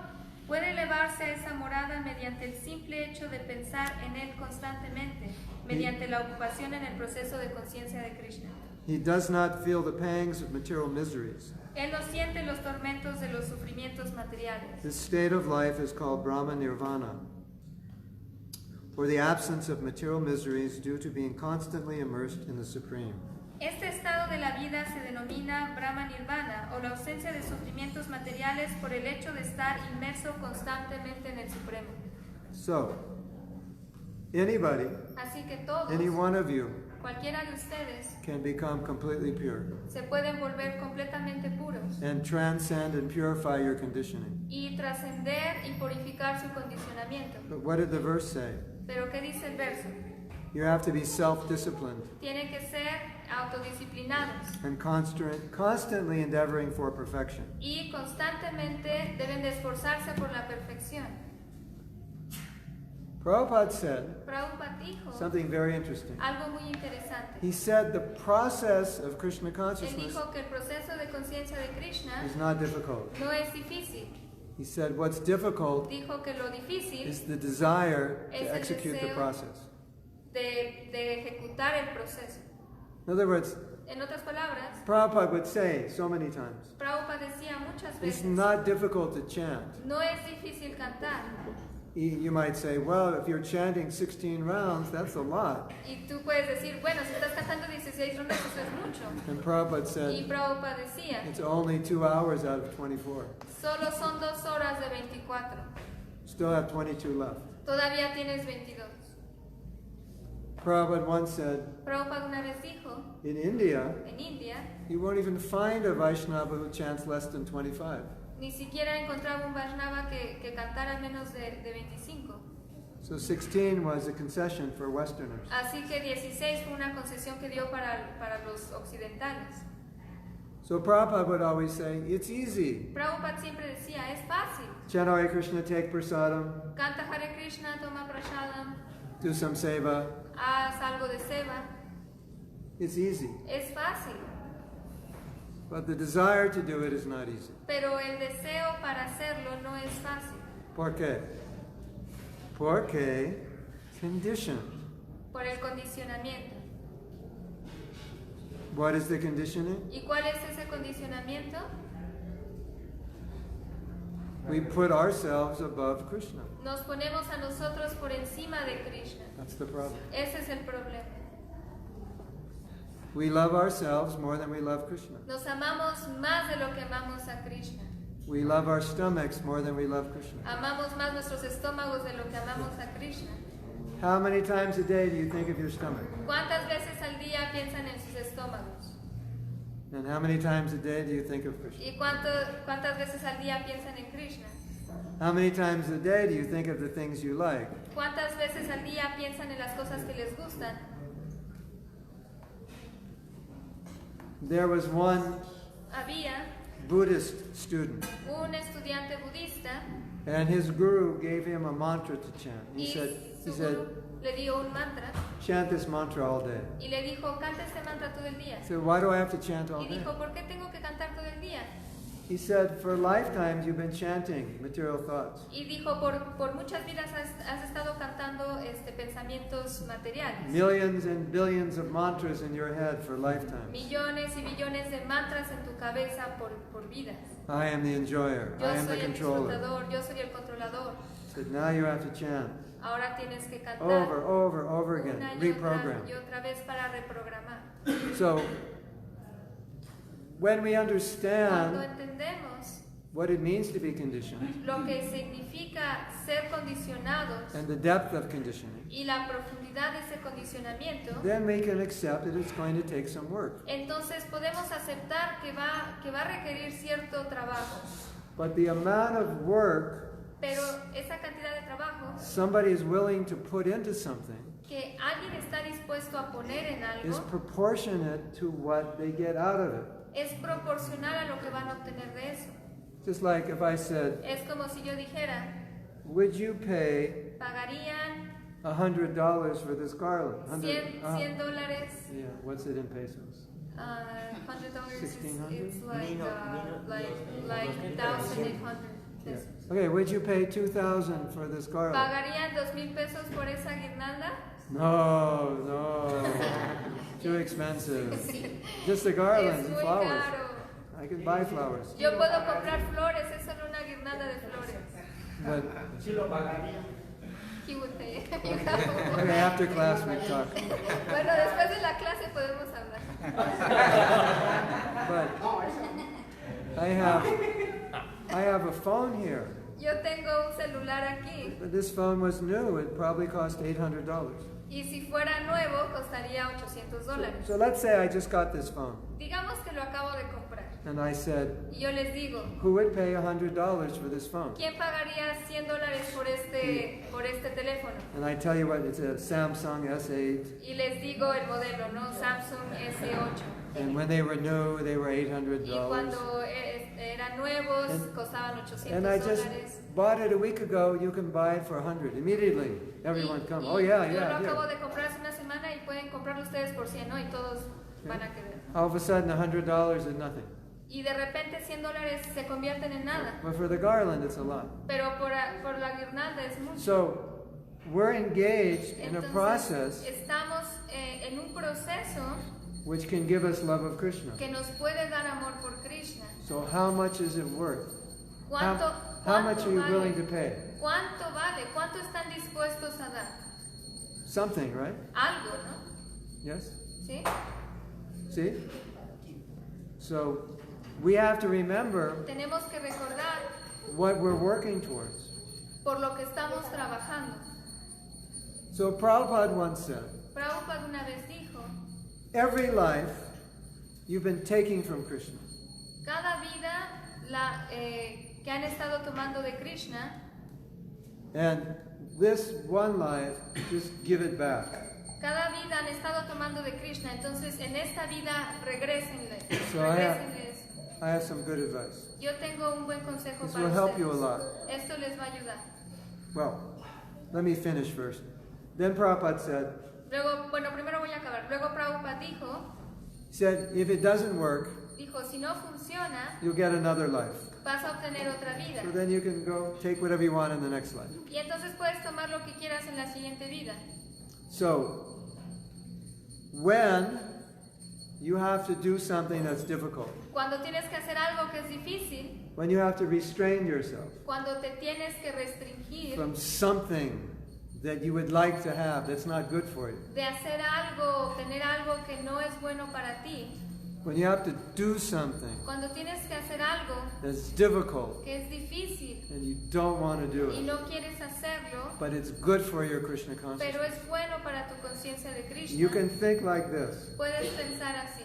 S3: puede elevarse a esa morada mediante el simple hecho de pensar en Él constantemente, mediante la ocupación en el proceso de conciencia de Krishna.
S2: He does not feel the pangs of material miseries.
S3: Él no siente los tormentos de los sufrimientos materiales.
S2: This state of life is called Brahma Nirvana, or the absence of material miseries due to being constantly immersed in the Supreme.
S3: Este estado de la vida se denomina Brahma Nirvana, o la ausencia de sufrimientos materiales por el hecho de estar inmerso constantemente en el Supremo.
S2: So, anybody,
S3: Así que todos,
S2: any one of you,
S3: cualquiera de ustedes,
S2: can become completely pure
S3: se pueden volver completamente puros
S2: and transcend and purify your conditioning.
S3: y trascender y purificar su condicionamiento.
S2: But what did the verse say?
S3: Pero ¿qué dice el verso?
S2: You have to be self-disciplined
S3: Tienen que ser autodisciplinados
S2: and constantly endeavoring for perfection.
S3: y constantemente deben de esforzarse por la perfección.
S2: Prabhupada said
S3: Prabhupada dijo
S2: something very interesting.
S3: algo muy interesante.
S2: He said the process of Krishna
S3: Él
S2: consciousness
S3: dijo que el proceso de conciencia de Krishna
S2: is not difficult.
S3: no es difícil.
S2: He said what's difficult
S3: Dijo que lo difícil
S2: is the desire
S3: Es
S2: to
S3: el
S2: execute the
S3: deseo.
S2: process.
S3: de ejecutar el proceso.
S2: In other words,
S3: En otras palabras,
S2: Prabhupada would say so many times,
S3: Prabhupada decía muchas
S2: it's
S3: veces,
S2: not difficult to chant.
S3: no es difícil cantar.
S2: You might say, well, if you're chanting 16 rounds, that's a lot.
S3: Y tú puedes decir, bueno, si estás cantando 16 rondas, eso es mucho.
S2: And Prabhupada
S3: Y
S2: said,
S3: Prabhupada decía,
S2: it's only 2 hours out of 24.
S3: solo son 2 horas de 24.
S2: Still have 22 left.
S3: Todavía tienes 22.
S2: Prabhupada once said,
S3: Prabhupada una vez dijo,
S2: in India,
S3: en India,
S2: you won't even find a Vaishnava who chants less than 25.
S3: ni siquiera encontraba un Vaishnava que cantara menos de 25.
S2: So 16 was a concession for Westerners.
S3: Así que 16 fue una concesión que dio para los occidentales.
S2: So Prabhupada would always say, it's easy.
S3: Prabhupada siempre decía, es fácil.
S2: Chant Hare Krishna, take prasadam,
S3: Canta Hare Krishna, toma prashadam,
S2: do some seva.
S3: haz algo de seva.
S2: It's easy.
S3: Es fácil.
S2: But the desire to do it is not easy.
S3: Pero el deseo para hacerlo no es fácil.
S2: ¿Por qué? Porque conditioned.
S3: Por el condicionamiento.
S2: What is the conditioning?
S3: ¿Y cuál es ese condicionamiento?
S2: We put ourselves above Krishna.
S3: Nos ponemos a nosotros por encima de Krishna.
S2: That's the problem.
S3: Ese es el problema.
S2: We love ourselves more than we love Krishna.
S3: Nos amamos más de lo que amamos a Krishna.
S2: We love our stomachs more than we love Krishna.
S3: Amamos más nuestros estómagos de lo que amamos a Krishna.
S2: How many times a day do you think of your stomach?
S3: ¿Cuántas veces al día piensan en sus estómagos?
S2: And how many times a day do you think of Krishna?
S3: ¿Y cuántas veces al día piensan en Krishna?
S2: How many times a day do you think of the things you like?
S3: ¿Cuántas veces al día piensan en las cosas que les gustan?
S2: There was one
S3: Había
S2: Buddhist student,
S3: un estudiante budista
S2: and his guru gave him a mantra to chant. He
S3: y
S2: said,
S3: su guru le dio un mantra
S2: chant this mantra all day.
S3: y le dijo, canta este mantra todo el día.
S2: He said, why do I have to chant all
S3: Y
S2: day?
S3: dijo, ¿por qué tengo que cantar todo el día?
S2: He said, for lifetimes you've been chanting material thoughts.
S3: Y dijo, por muchas vidas has estado cantando pensamientos materiales.
S2: Millions and billions of mantras in your head for lifetimes.
S3: Millones y billones de mantras en tu cabeza por vidas.
S2: I am the enjoyer.
S3: Yo
S2: I am the
S3: soy el
S2: controller.
S3: disfrutador, yo soy el controlador.
S2: He said, now you have to chant
S3: Ahora tienes que cantar
S2: over again,
S3: una
S2: reprogram.
S3: y otra vez para reprogramar.
S2: So, when we
S3: Cuando
S2: understand
S3: entendemos
S2: what it means to be conditioned
S3: lo que significa ser condicionados
S2: and the depth of conditioning,
S3: y la profundidad de ese condicionamiento,
S2: then we can accept that it's going to take some work.
S3: entonces podemos aceptar que va a requerir cierto trabajo.
S2: But the amount of work
S3: Pero esa cantidad de trabajo
S2: somebody is willing to put into something
S3: que alguien está dispuesto a poner en
S2: is
S3: algo
S2: proportionate to what they get out of it.
S3: es proporcional a lo que van a obtener de eso.
S2: Just like if I said,
S3: Es como si yo dijera,
S2: would you pay
S3: pagarían
S2: $100 for this garland?
S3: $100.
S2: Yeah, what's it in pesos?
S3: $100
S2: $1,600?
S3: it's like
S4: Mil-
S3: 1,800
S2: Yeah.
S3: pesos.
S2: Okay, would you pay $2,000 for this garland?
S3: ¿Pagarían 2,000 pesos por esa guirnalda?
S2: No, too expensive. Just the garland
S3: Es
S2: and
S3: muy
S2: flowers.
S3: caro.
S2: I can buy flowers.
S3: Yo puedo comprar flores, es solo una guirnalda de flores.
S2: But
S3: He would pay.
S2: okay, after class we talk.
S3: Bueno, después de la clase podemos hablar.
S2: But I have a phone here.
S3: Yo tengo un celular aquí
S2: But this phone was new. It probably cost $800.
S3: y si fuera nuevo costaría $800.
S2: So let's say I just got this phone,
S3: Digamos que lo acabo de comprar
S2: and I said,
S3: y yo les digo,
S2: who would pay $100 for this phone?
S3: ¿quién pagaría $100 por este teléfono?
S2: And I tell you what, it's a Samsung S8,
S3: Y les digo el modelo, ¿no? Samsung S8.
S2: and when they were new, they were
S3: Y
S2: $800.
S3: cuando eran nuevos costaban
S2: And I just
S3: $800.
S2: bought it a week ago. You can buy it for $100 immediately. Everyone comes. Oh yeah,
S3: Yo lo
S2: yeah,
S3: acabo
S2: yeah.
S3: de comprar hace una semana y pueden comprarlo ustedes por 100, ¿no? Y todos van a querer.
S2: All of a sudden, $100 is nothing.
S3: Y de repente $100 se convierten en nada.
S2: But for the garland, it's a lot.
S3: Pero por la guirnalda es mucho.
S2: So we're engaged in a
S3: Entonces,
S2: process
S3: estamos en un proceso
S2: which can give us love of Krishna.
S3: que nos puede dar amor por Krishna.
S2: So how much is it worth? How much
S3: ¿Cuánto
S2: are you
S3: vale?
S2: willing to pay?
S3: ¿Cuánto vale? ¿Cuánto están dispuestos a dar?
S2: Something, right?
S3: Algo, ¿no?
S2: Yes?
S3: ¿Sí?
S2: See? So we have to remember
S3: Tenemos que recordar
S2: what we're working towards.
S3: por lo que estamos trabajando.
S2: So Prabhupada once said,
S3: Prabhupada una vez dijo,
S2: every life you've been taking from Krishna.
S3: cada vida que han estado tomando de Krishna,
S2: And this one life, just give it back.
S3: cada vida han estado tomando de Krishna, entonces en esta vida regrésenle
S2: So I have-
S3: eso.
S2: I have some good advice.
S3: Yo tengo un buen consejo
S2: This
S3: para
S2: will help you a
S3: ustedes.
S2: lot.
S3: Esto les va a ayudar.
S2: Well, let me finish first. Then Prabhupada said,
S3: Luego, bueno, primero voy a acabar. Luego Prabhupada
S2: if it doesn't work,
S3: dijo, si no funciona,
S2: you'll get another life.
S3: vas a obtener otra vida.
S2: So then you can go take whatever you want in the next life.
S3: Y entonces puedes tomar lo que quieras en la siguiente vida.
S2: So, when you have to do something that's difficult,
S3: Cuando tienes que hacer algo que es difícil,
S2: when you have to restrain yourself
S3: cuando te tienes que restringir
S2: from something that you would like to have that's not good for you,
S3: de hacer algo, obtener algo que no es bueno para ti,
S2: when you have to do something
S3: cuando tienes que hacer algo
S2: that's difficult
S3: que es difícil
S2: and you don't want to do
S3: y
S2: it,
S3: no quieres hacerlo,
S2: but it's good for your Krishna
S3: pero
S2: consciousness,
S3: es bueno para tu conciencia de Krishna,
S2: you can think like this.
S3: puedes pensar así.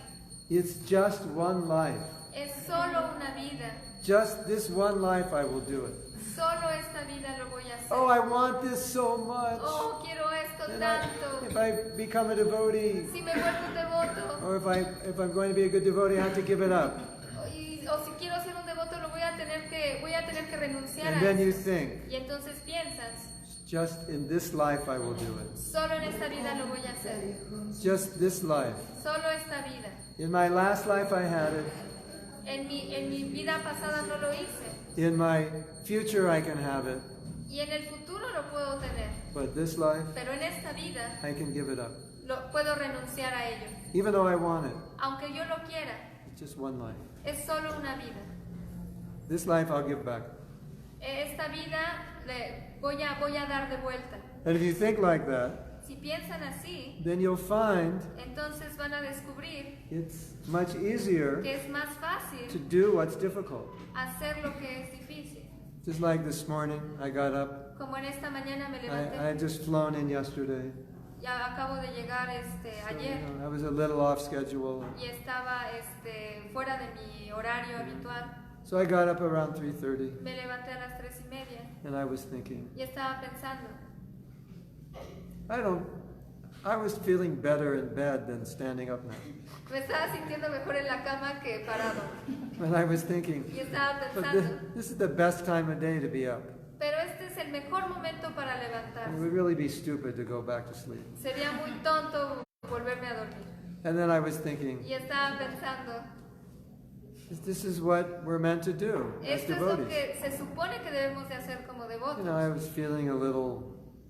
S2: It's just one life.
S3: Es solo una vida.
S2: Just this one life I will do it.
S3: Solo esta vida lo voy a hacer.
S2: Oh, I want this so much.
S3: Oh, quiero esto
S2: And
S3: tanto.
S2: if I become a devotee,
S3: Si me vuelvo un devoto,
S2: or if I'm going to be a good devotee, I have to give it up.
S3: o si quiero ser un devoto, lo voy a tener que renunciar
S2: And
S3: a
S2: then you
S3: eso.
S2: think,
S3: Y entonces piensas,
S2: just in this life I will do it.
S3: solo en esta vida lo voy a hacer.
S2: Just this life.
S3: Solo esta vida.
S2: In my last life I had it.
S3: En mi vida pasada no lo hice.
S2: In my future I can have it.
S3: Y en el futuro lo puedo tener.
S2: But this life,
S3: Pero en esta vida
S2: I can give it up.
S3: puedo renunciar a ello.
S2: Even though I want it.
S3: Aunque yo lo quiera,
S2: It's just one life.
S3: es solo una vida.
S2: This life I'll give back.
S3: Esta vida voy a dar de vuelta.
S2: And if you think like that,
S3: Si piensan así,
S2: then you'll find
S3: entonces van a descubrir
S2: it's much easier
S3: que es más
S2: to
S3: fácil
S2: do what's difficult.
S3: hacer lo que es difícil.
S2: Just like this morning, I got up.
S3: Como en esta mañana me
S2: I
S3: levanté,
S2: had just flown in yesterday.
S3: ya acabo de llegar
S2: So,
S3: ayer
S2: I was a little off schedule.
S3: y estaba fuera de mi horario habitual.
S2: So I got up around 3:30,
S3: Me levanté a las 3:30
S2: and I was thinking,
S3: y estaba pensando,
S2: I was feeling better in bed than standing up now.
S3: me estaba sintiendo mejor en la cama que parado.
S2: And I was thinking,
S3: Y estaba
S2: but
S3: pensando,
S2: this is the best time of day to be up.
S3: pero este es el mejor momento para
S2: It
S3: levantarse.
S2: would really be stupid to go back to sleep.
S3: Sería muy tonto volverme a dormir.
S2: And then I was thinking,
S3: Y estaba pensando,
S2: this is what we're meant to do as
S3: esto es lo
S2: devotees.
S3: que se supone que debemos de hacer como
S2: I
S3: devotos.
S2: was feeling a little,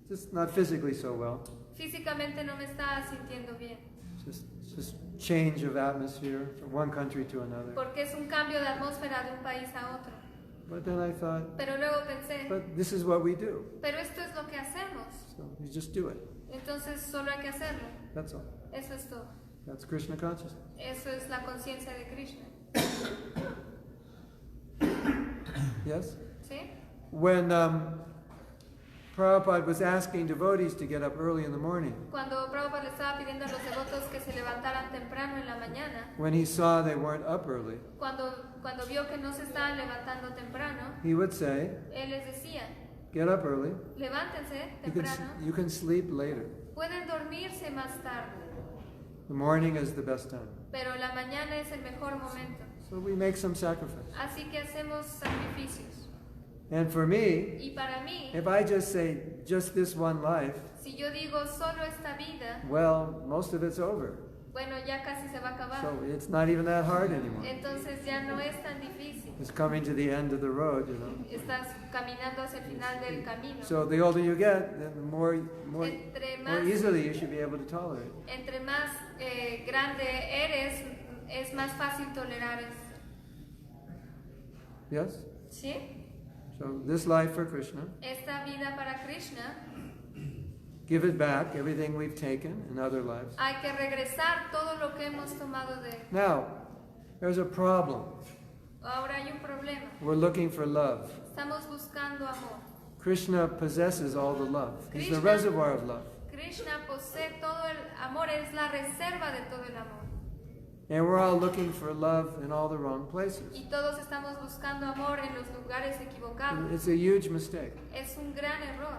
S2: just not physically so well.
S3: Físicamente no me estaba sintiendo bien,
S2: Just change of atmosphere from one country to another.
S3: porque es un cambio de atmósfera de un país a otro.
S2: But then I thought,
S3: Pero luego pensé,
S2: but this is what we do.
S3: pero esto es lo que hacemos,
S2: So you just do it.
S3: entonces solo hay que hacerlo.
S2: That's all.
S3: Eso es todo.
S2: That's Krishna consciousness.
S3: Eso es la conciencia de Krishna.
S2: Yes?
S3: ¿Sí?
S2: When Prabhupada was asking devotees to get up early in the morning,
S3: Cuando Prabhupada le estaba pidiendo a los devotos que se levantaran temprano en la mañana,
S2: when he saw they weren't up early,
S3: cuando vio que no se estaban levantando temprano,
S2: he would say,
S3: él les decía,
S2: get up early.
S3: levántense
S2: You
S3: temprano,
S2: you can sleep later.
S3: pueden dormirse más tarde,
S2: The morning is the best time.
S3: pero la mañana es el mejor momento.
S2: So we make some sacrifice.
S3: Así que hacemos sacrificios.
S2: And for me,
S3: Y para mí,
S2: if I just say, just this one life,
S3: si yo digo solo esta vida,
S2: well, most of it's over.
S3: bueno, ya casi se va a acabar.
S2: So it's not even that hard anymore.
S3: Entonces ya no es tan difícil.
S2: It's coming to the end of the road, you know.
S3: Estás caminando hacia el final del camino.
S2: So the older you get, then the more
S3: Entre más,
S2: easily you should be able to tolerate.
S3: entre más grande eres, es más fácil tolerar eso.
S2: Yes?
S3: ¿Sí?
S2: So this life for Krishna,
S3: Esta vida para Krishna,
S2: give it back, everything we've taken in other lives.
S3: hay que regresar todo lo que hemos tomado de él.
S2: Now, there's a problem.
S3: Ahora hay un problema.
S2: We're looking for love.
S3: Estamos buscando amor.
S2: Krishna possesses all the love. He's the
S3: Krishna-
S2: reservoir of love.
S3: Krishna posee todo el amor, es la reserva de todo el amor.
S2: And we're all looking for love in all the wrong places.
S3: Y todos estamos buscando amor en los lugares equivocados.
S2: It's a huge mistake.
S3: Es un gran error.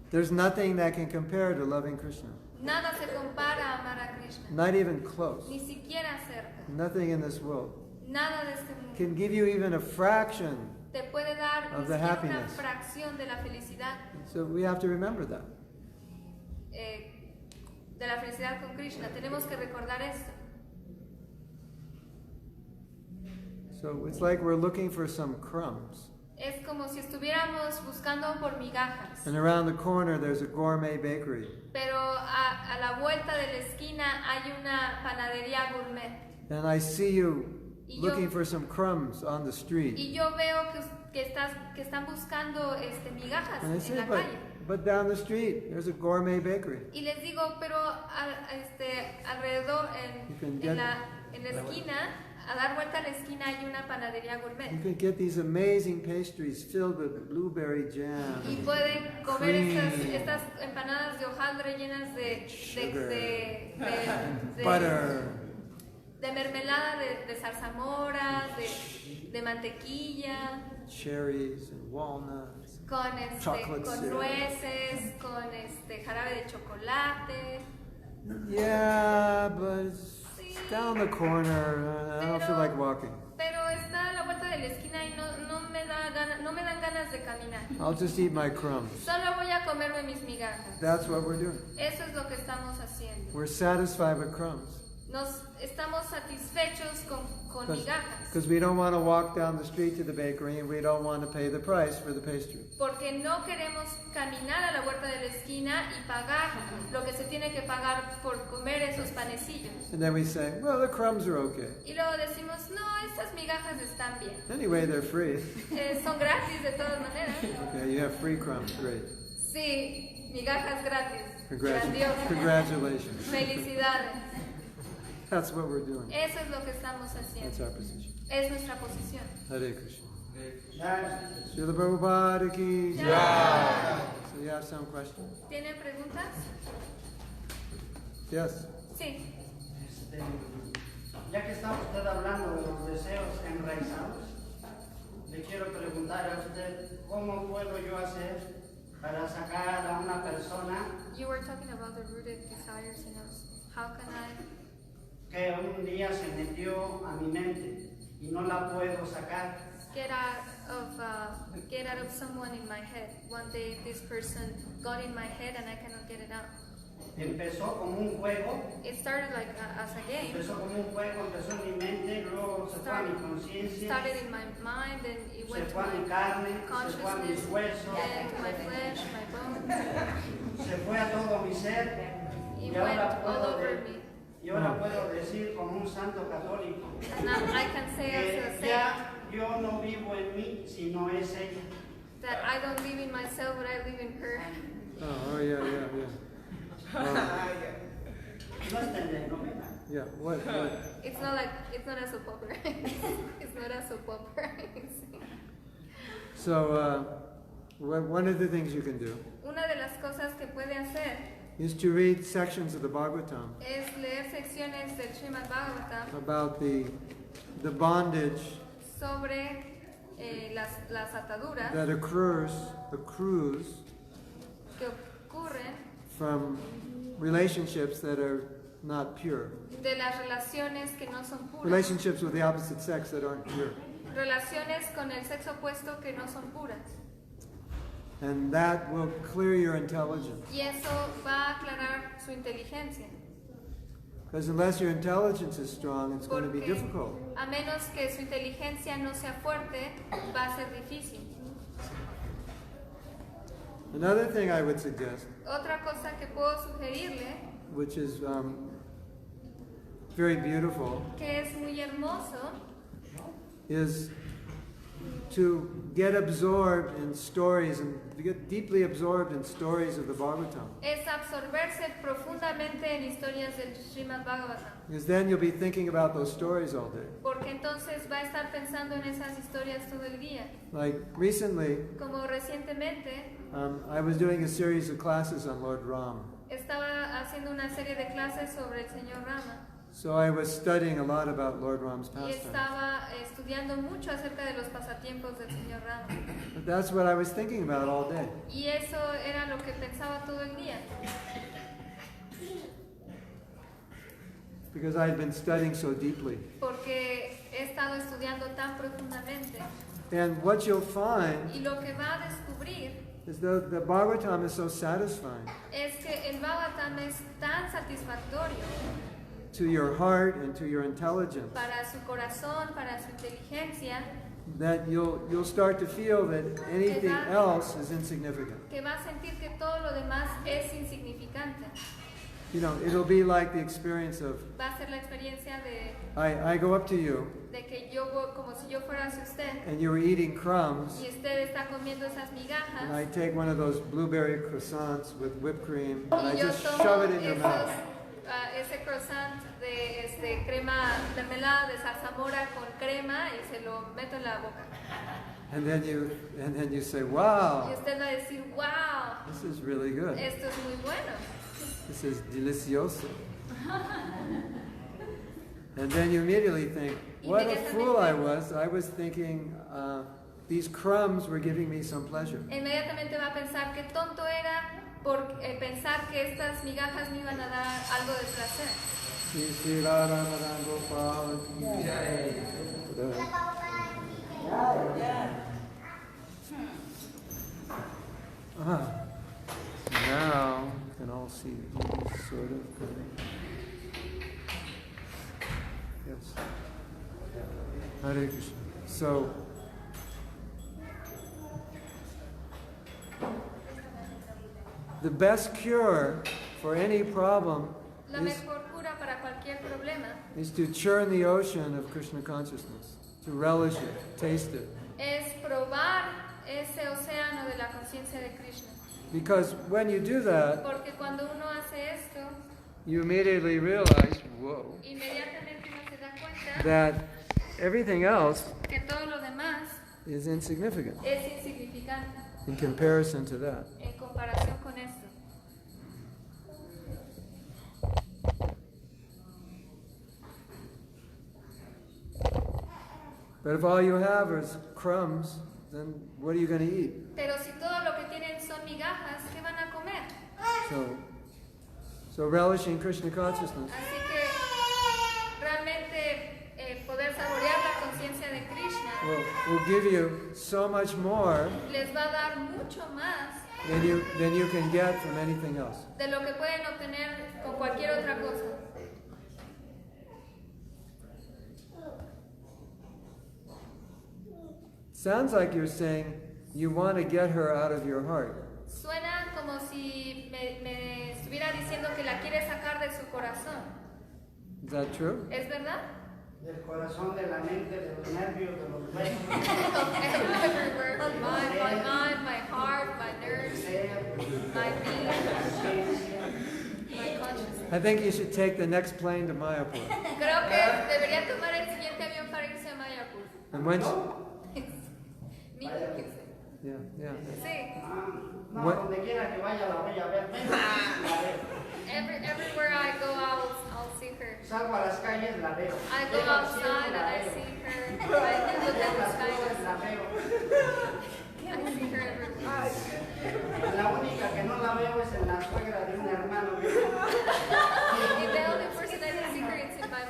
S2: There's nothing that can compare to loving Krishna.
S3: Nada se compara a amar a Krishna.
S2: Not even close.
S3: Ni siquiera cerca.
S2: Nothing in this world.
S3: Nada de este mundo
S2: can give you even a fraction.
S3: te puede dar ni
S2: of the
S3: siquiera una
S2: happiness.
S3: fracción de la felicidad,
S2: So we have to remember that.
S3: de la felicidad con Krishna. Tenemos que recordar esto.
S2: So it's like we're looking for some crumbs.
S3: Es como si estuviéramos buscando por migajas.
S2: And around the corner there's a gourmet bakery.
S3: Pero a la vuelta de la esquina hay una panadería gourmet.
S2: And I see you
S3: Y yo-
S2: looking for some crumbs on the street.
S3: Y yo veo que están buscando migajas
S2: And I
S3: en
S2: say,
S3: la calle.
S2: but down the street there's a gourmet bakery.
S3: Y les digo, pero alrededor,
S2: You can
S3: en
S2: get-
S3: la esquina, a dar vuelta a la esquina hay una panadería
S2: You
S3: gourmet.
S2: can get these amazing pastries filled with blueberry jam.
S3: Y pueden comer
S2: Cream.
S3: estas empanadas de hojaldre llenas
S2: Sugar.
S3: de
S2: Butter.
S3: de mermelada de zarzamoras, de mantequilla,
S2: Cherries and walnuts.
S3: con
S2: Chocolate
S3: con
S2: syrup.
S3: nueces, con jarabe de chocolate.
S2: Yeah, but it's
S3: Sí.
S2: down the corner. I don't feel like walking.
S3: Pero está a la vuelta de la esquina y no me dan ganas de caminar.
S2: I'll just eat my crumbs.
S3: Solo voy a comerme mis migajas.
S2: That's what we're doing.
S3: Eso es lo que estamos haciendo.
S2: We're satisfied with crumbs.
S3: Nos estamos satisfechos con migajas.
S2: Because we don't want to walk down the street to the bakery and we don't want to pay the price for the pastry.
S3: Porque no queremos caminar a la vuelta de la esquina y pagar lo que se tiene que pagar por comer esos panecillos.
S2: And then we say, well, the crumbs are okay.
S3: Y luego decimos, no, estas migajas están bien.
S2: Anyway, they're free.
S3: Son gratis de todas maneras.
S2: Okay, you have free crumbs. Great.
S3: Sí, migajas gratis. Grandioso.
S2: Congratulations.
S3: Felicidades.
S2: That's what we're doing.
S3: Eso es lo que estamos
S2: That's
S3: haciendo.
S2: our position.
S3: Es nuestra posición.
S2: Hare Krishna. Srila Prabhupada ki jai.
S3: Jai.
S2: So you have some questions?
S3: ¿Tienen preguntas?
S2: Yes.
S3: Sí.
S5: Ya que está usted hablando de los deseos enraizados, le quiero preguntar a usted cómo puedo yo hacer para sacar a una persona
S3: You were talking about the rooted desires in us. How can I
S5: que un día se metió a mi mente y no la puedo sacar.
S3: get out of someone in my head? One day this person got in my head and I cannot get it out.
S5: Empezó como un juego,
S3: It started like as a game.
S5: empezó como un juego, empezó en mi mente, luego se fue a mi conciencia,
S3: Started in my mind and it
S5: se
S3: went to
S5: fue a mi
S3: my
S5: carne, se fue a
S3: consciousness,
S5: mis huesos,
S3: and to my flesh, my bones.
S5: se fue a todo mi ser
S3: It
S5: y
S3: went
S5: ahora
S3: all
S5: puedo,
S3: over me.
S5: y ahora puedo decir como un santo católico
S3: And now I can say as a
S5: que
S3: saint
S5: ya yo no vivo en mí, sino es ella.
S3: that I don't live in myself, but I live in her.
S2: Oh, yeah.
S5: No es telenovela.
S2: Yeah, what?
S3: It's not a soap opera. It's not a soap opera.
S2: So, one of the things you can do
S3: Una de las cosas que puede hacer
S2: is to read sections of the Bhagavatam
S3: es leer secciones del Srimad Bhagavatam
S2: about the bondage
S3: sobre las ataduras
S2: that accrues
S3: que ocurren
S2: from relationships that are not pure.
S3: de las relaciones que no son puras,
S2: Relationships with the opposite sex that aren't pure.
S3: relaciones con el sexo opuesto que no son puras.
S2: And that will clear your intelligence.
S3: Y eso va a aclarar su inteligencia.
S2: Because unless your intelligence is strong, it's going to be
S3: Porque
S2: difficult.
S3: a menos que su inteligencia no sea fuerte, va a ser difícil.
S2: Another thing I would suggest,
S3: Otra cosa que puedo sugerirle,
S2: which is very beautiful,
S3: que es muy hermoso,
S2: is to get absorbed in stories and to get deeply absorbed in stories of the Bhagavatam.
S3: es absorberse profundamente en historias del Srimad Bhagavatam.
S2: Because then you'll be thinking about those stories all day.
S3: Porque entonces va a estar pensando en esas historias todo el día.
S2: Like recently,
S3: Como recientemente
S2: I was doing a series of classes on Lord Ram.
S3: estaba haciendo una serie de clases sobre el Señor Rama.
S2: So I was studying a lot about Lord Ram's
S3: Y
S2: pastimes.
S3: estaba estudiando mucho acerca de los pasatiempos del Señor Rama.
S2: But that's what I was thinking about all day.
S3: Y eso era lo que pensaba todo el día.
S2: Because I had been studying so deeply.
S3: Porque he estado estudiando tan profundamente.
S2: And what you'll find
S3: Y lo que va a descubrir
S2: is the Bhagavatam is so satisfying
S3: es que el Bhagavatam es tan satisfactorio
S2: to your heart and to your intelligence
S3: para su corazón, para su inteligencia,
S2: that you'll start to feel that anything else is insignificant.
S3: que va a sentir que todo lo demás es insignificante.
S2: You know, it'll be like the experience of
S3: Va a ser la experiencia
S2: I go up to you
S3: de que yo voy como si yo fuera hacia usted
S2: and you were eating crumbs
S3: y usted está comiendo esas
S2: and
S3: migajas
S2: I take one of those blueberry croissants with whipped cream and I
S3: y yo
S2: just
S3: tomo
S2: shove it in your
S3: esos,
S2: mouth.
S3: Ese croissant de crema mermelada de zarzamora con crema y se lo meto en la boca.
S2: And then you say, wow,
S3: Y usted va a decir, wow,
S2: this is really good.
S3: esto es muy bueno.
S2: This is delicioso. And then you immediately think, what a fool I was. I was thinking these crumbs were giving me some pleasure.
S3: Inmediatamente va a pensar que tonto era por pensar que estas migajas me iban a dar algo de placer.
S2: Now you can all see these sort of good. Yes. Hare Krishna. So the best cure for any problem
S3: La mejor cura para cualquier problema
S2: is to churn the ocean of Krishna consciousness, to relish it, taste it.
S3: es probar ese océano de la conciencia de Krishna.
S2: Because when you do that,
S3: Porque cuando uno hace esto,
S2: you immediately realize, whoa,
S3: inmediatamente uno se da cuenta
S2: that everything else
S3: que todo lo demás
S2: is insignificant
S3: es insignificante
S2: in comparison to that.
S3: en comparación con esto.
S2: But if all you have is crumbs, then what are you going to eat?
S3: Pero si todo lo que tienen son migajas, ¿qué van a comer?
S2: So relishing Krishna consciousness
S3: Así que realmente poder saborear la conciencia de Krishna
S2: will give you so much more
S3: les va a dar mucho más
S2: than you can get from anything else.
S3: de lo que pueden obtener con cualquier otra cosa.
S2: Sounds like you're saying you want to get her out of your heart.
S3: Suena como si me estuviera diciendo que la quiere sacar de su corazón.
S2: Is that true?
S3: ¿Es verdad?
S5: Del corazón, de la mente, de los nervios, de los huesos.
S3: Everywhere. My mind, my heart, my nerves, my being, my consciousness.
S2: I think you should take the next plane to Mayapur.
S3: Creo que debería tomar el siguiente avión para irse a Mayapur.
S2: And when yeah.
S3: Sí.
S5: No,
S2: What-
S5: donde quiera que vaya la voy a ver. La veo.
S3: Everywhere I go, I'll see her.
S5: Salgo a las calles, la veo.
S3: I go
S5: Llego al cielo,
S3: outside and
S5: la
S3: I
S5: veo.
S3: see her. I look at the
S5: Las
S3: sky.
S5: flores, la veo.
S3: I see her everywhere.
S5: La única que no la veo es en la suegra de un hermano.
S3: And the only person I can see her is in my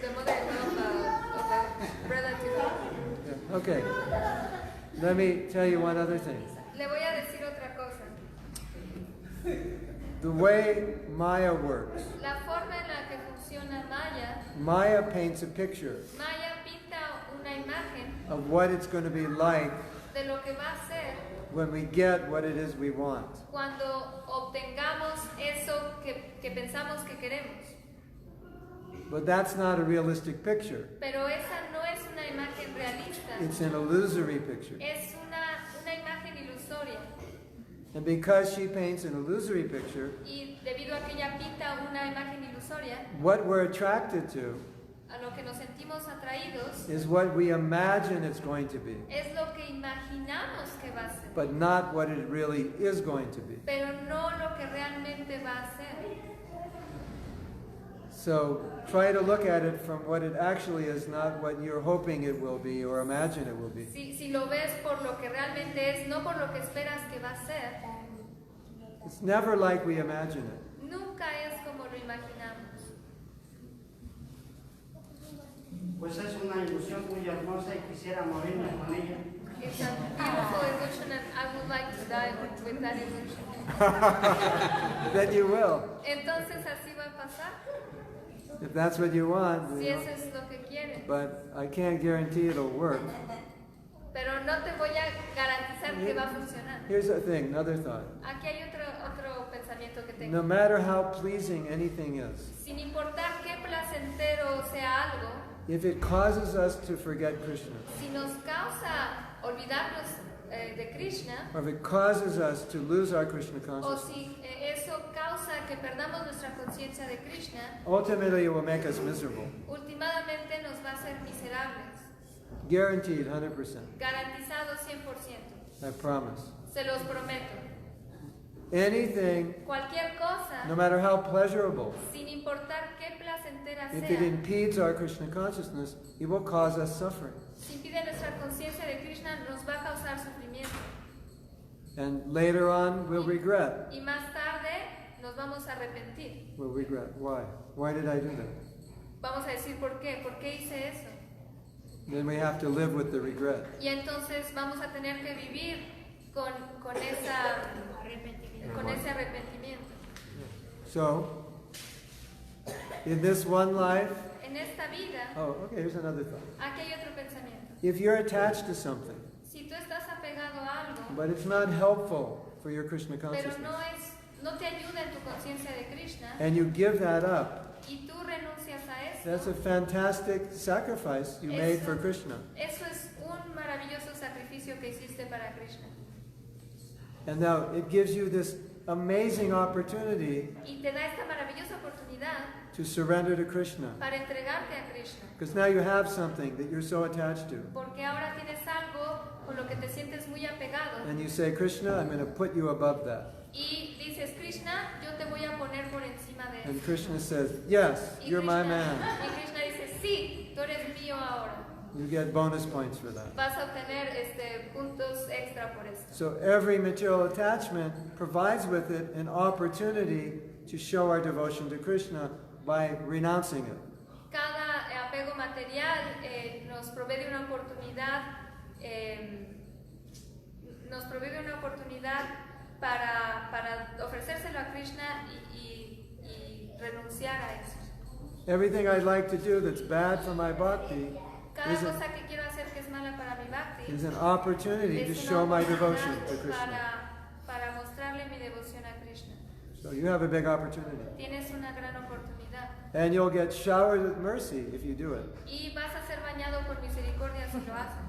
S3: the mother-in-law of a relative.
S2: Yeah. Okay. Let me tell you one other thing.
S3: Le voy a decir otra cosa.
S2: The way Maya works,
S3: La forma en la que funciona
S2: Maya paints a picture
S3: Maya pinta una imagen
S2: of what it's going to be like
S3: de lo que va a ser
S2: when we get what it is we want.
S3: cuando obtengamos eso que pensamos que queremos.
S2: But that's not a realistic picture.
S3: Pero esa no es una imagen realista,
S2: It's an illusory picture.
S3: es una imagen ilusoria.
S2: And because she paints an illusory picture,
S3: Y debido a que ella pinta una imagen ilusoria,
S2: what we're attracted to
S3: a lo que nos sentimos atraídos
S2: is what we imagine it's going to be,
S3: es lo que imaginamos que va a ser,
S2: but not what it really is going to be.
S3: pero no lo que realmente va a ser.
S2: So try to look at it from what it actually is, not what you're hoping it will be or imagine it will be.
S3: Si lo ves por lo que realmente es, no por lo que esperas que va a ser,
S2: It's never like we imagine it.
S3: nunca es como lo imaginamos.
S5: pues es una ilusión muy hermosa y quisiera morirme con ella.
S4: It's a beautiful illusion, and I would like to die with that illusion.
S2: Then you will.
S3: Entonces así va a pasar.
S2: If that's what you want.
S3: Si
S2: You know.
S3: eso es lo que quieres.
S2: But I can't guarantee it'll work.
S3: Pero no te voy a garantizar que va a funcionar.
S2: Here's the thing, another thought.
S3: Aquí hay otro pensamiento que tengo.
S2: No matter how pleasing anything is,
S3: Sin importar qué placentero sea algo,
S2: if it causes us to forget Krishna,
S3: si nos causa olvidarnos de Krishna,
S2: or if it causes us to lose our Krishna
S3: o
S2: consciousness,
S3: si eso causa que perdamos nuestra conciencia de Krishna,
S2: ultimately it will make us miserable.
S3: últimamente nos va a hacer miserables.
S2: Guaranteed 100%.
S3: Garantizado 100%.
S2: I promise.
S3: Se los prometo.
S2: Anything,
S3: Cualquier cosa,
S2: no matter how pleasurable,
S3: sin importar qué placentera
S2: if it
S3: sea,
S2: impedes our Krishna consciousness, it will cause us suffering.
S3: si impide nuestra conciencia de Krishna, nos va a causar sufrimiento.
S2: And later on, we'll regret.
S3: Y más tarde nos vamos a arrepentir.
S2: We'll regret. Why? Why did I do that?
S3: Vamos a decir por qué hice eso.
S2: Then we have to live with the regret.
S3: Y entonces vamos a tener que vivir con ese arrepentimiento.
S2: So, in this one life,
S3: En esta vida,
S2: okay, here's another thought.
S3: aquí hay otro pensamiento.
S2: If you're attached to something,
S3: Si tú estás apegado a algo,
S2: but it's not helpful for your Krishna
S3: pero
S2: consciousness,
S3: no te ayuda en tu conciencia de Krishna,
S2: and you give that up,
S3: y tú renuncias a
S2: that's
S3: eso,
S2: a fantastic sacrifice you made for Krishna.
S3: eso es un maravilloso sacrificio que hiciste para Krishna.
S2: And now it gives you this amazing opportunity
S3: Y te da esta maravillosa oportunidad
S2: to surrender to Krishna.
S3: para entregarte a Krishna.
S2: Because now you have something that you're so attached to.
S3: Porque ahora tienes algo con lo que te sientes muy apegado.
S2: And you say, Krishna, I'm going to put you above that.
S3: Y dices, Krishna, yo te voy a poner por encima de
S2: And
S3: eso.
S2: Krishna says, yes,
S3: Y
S2: you're my
S3: Krishna-
S2: man.
S3: Y Krishna dice, sí, tú eres mío ahora.
S2: You get bonus points for that.
S3: Vas a obtener puntos extra por eso.
S2: So every material attachment provides with it an opportunity to show our devotion to Krishna by renouncing it.
S3: Cada apego material nos provee de una oportunidad, para ofrecérselo a Krishna y renunciar a eso.
S2: Everything I'd like to do that's bad for my bhakti
S3: Cada
S2: is,
S3: cosa que quiero hacer que es mala para mi bhakti
S2: is an opportunity to
S3: es una
S2: show my
S3: oportunidad
S2: devotion to Krishna.
S3: para mostrarle mi devoción a Krishna.
S2: So you have a big opportunity.
S3: Tienes una gran oportunidad.
S2: And you'll get showered with mercy if you do it.
S3: Y vas a ser bañado por misericordia si lo haces.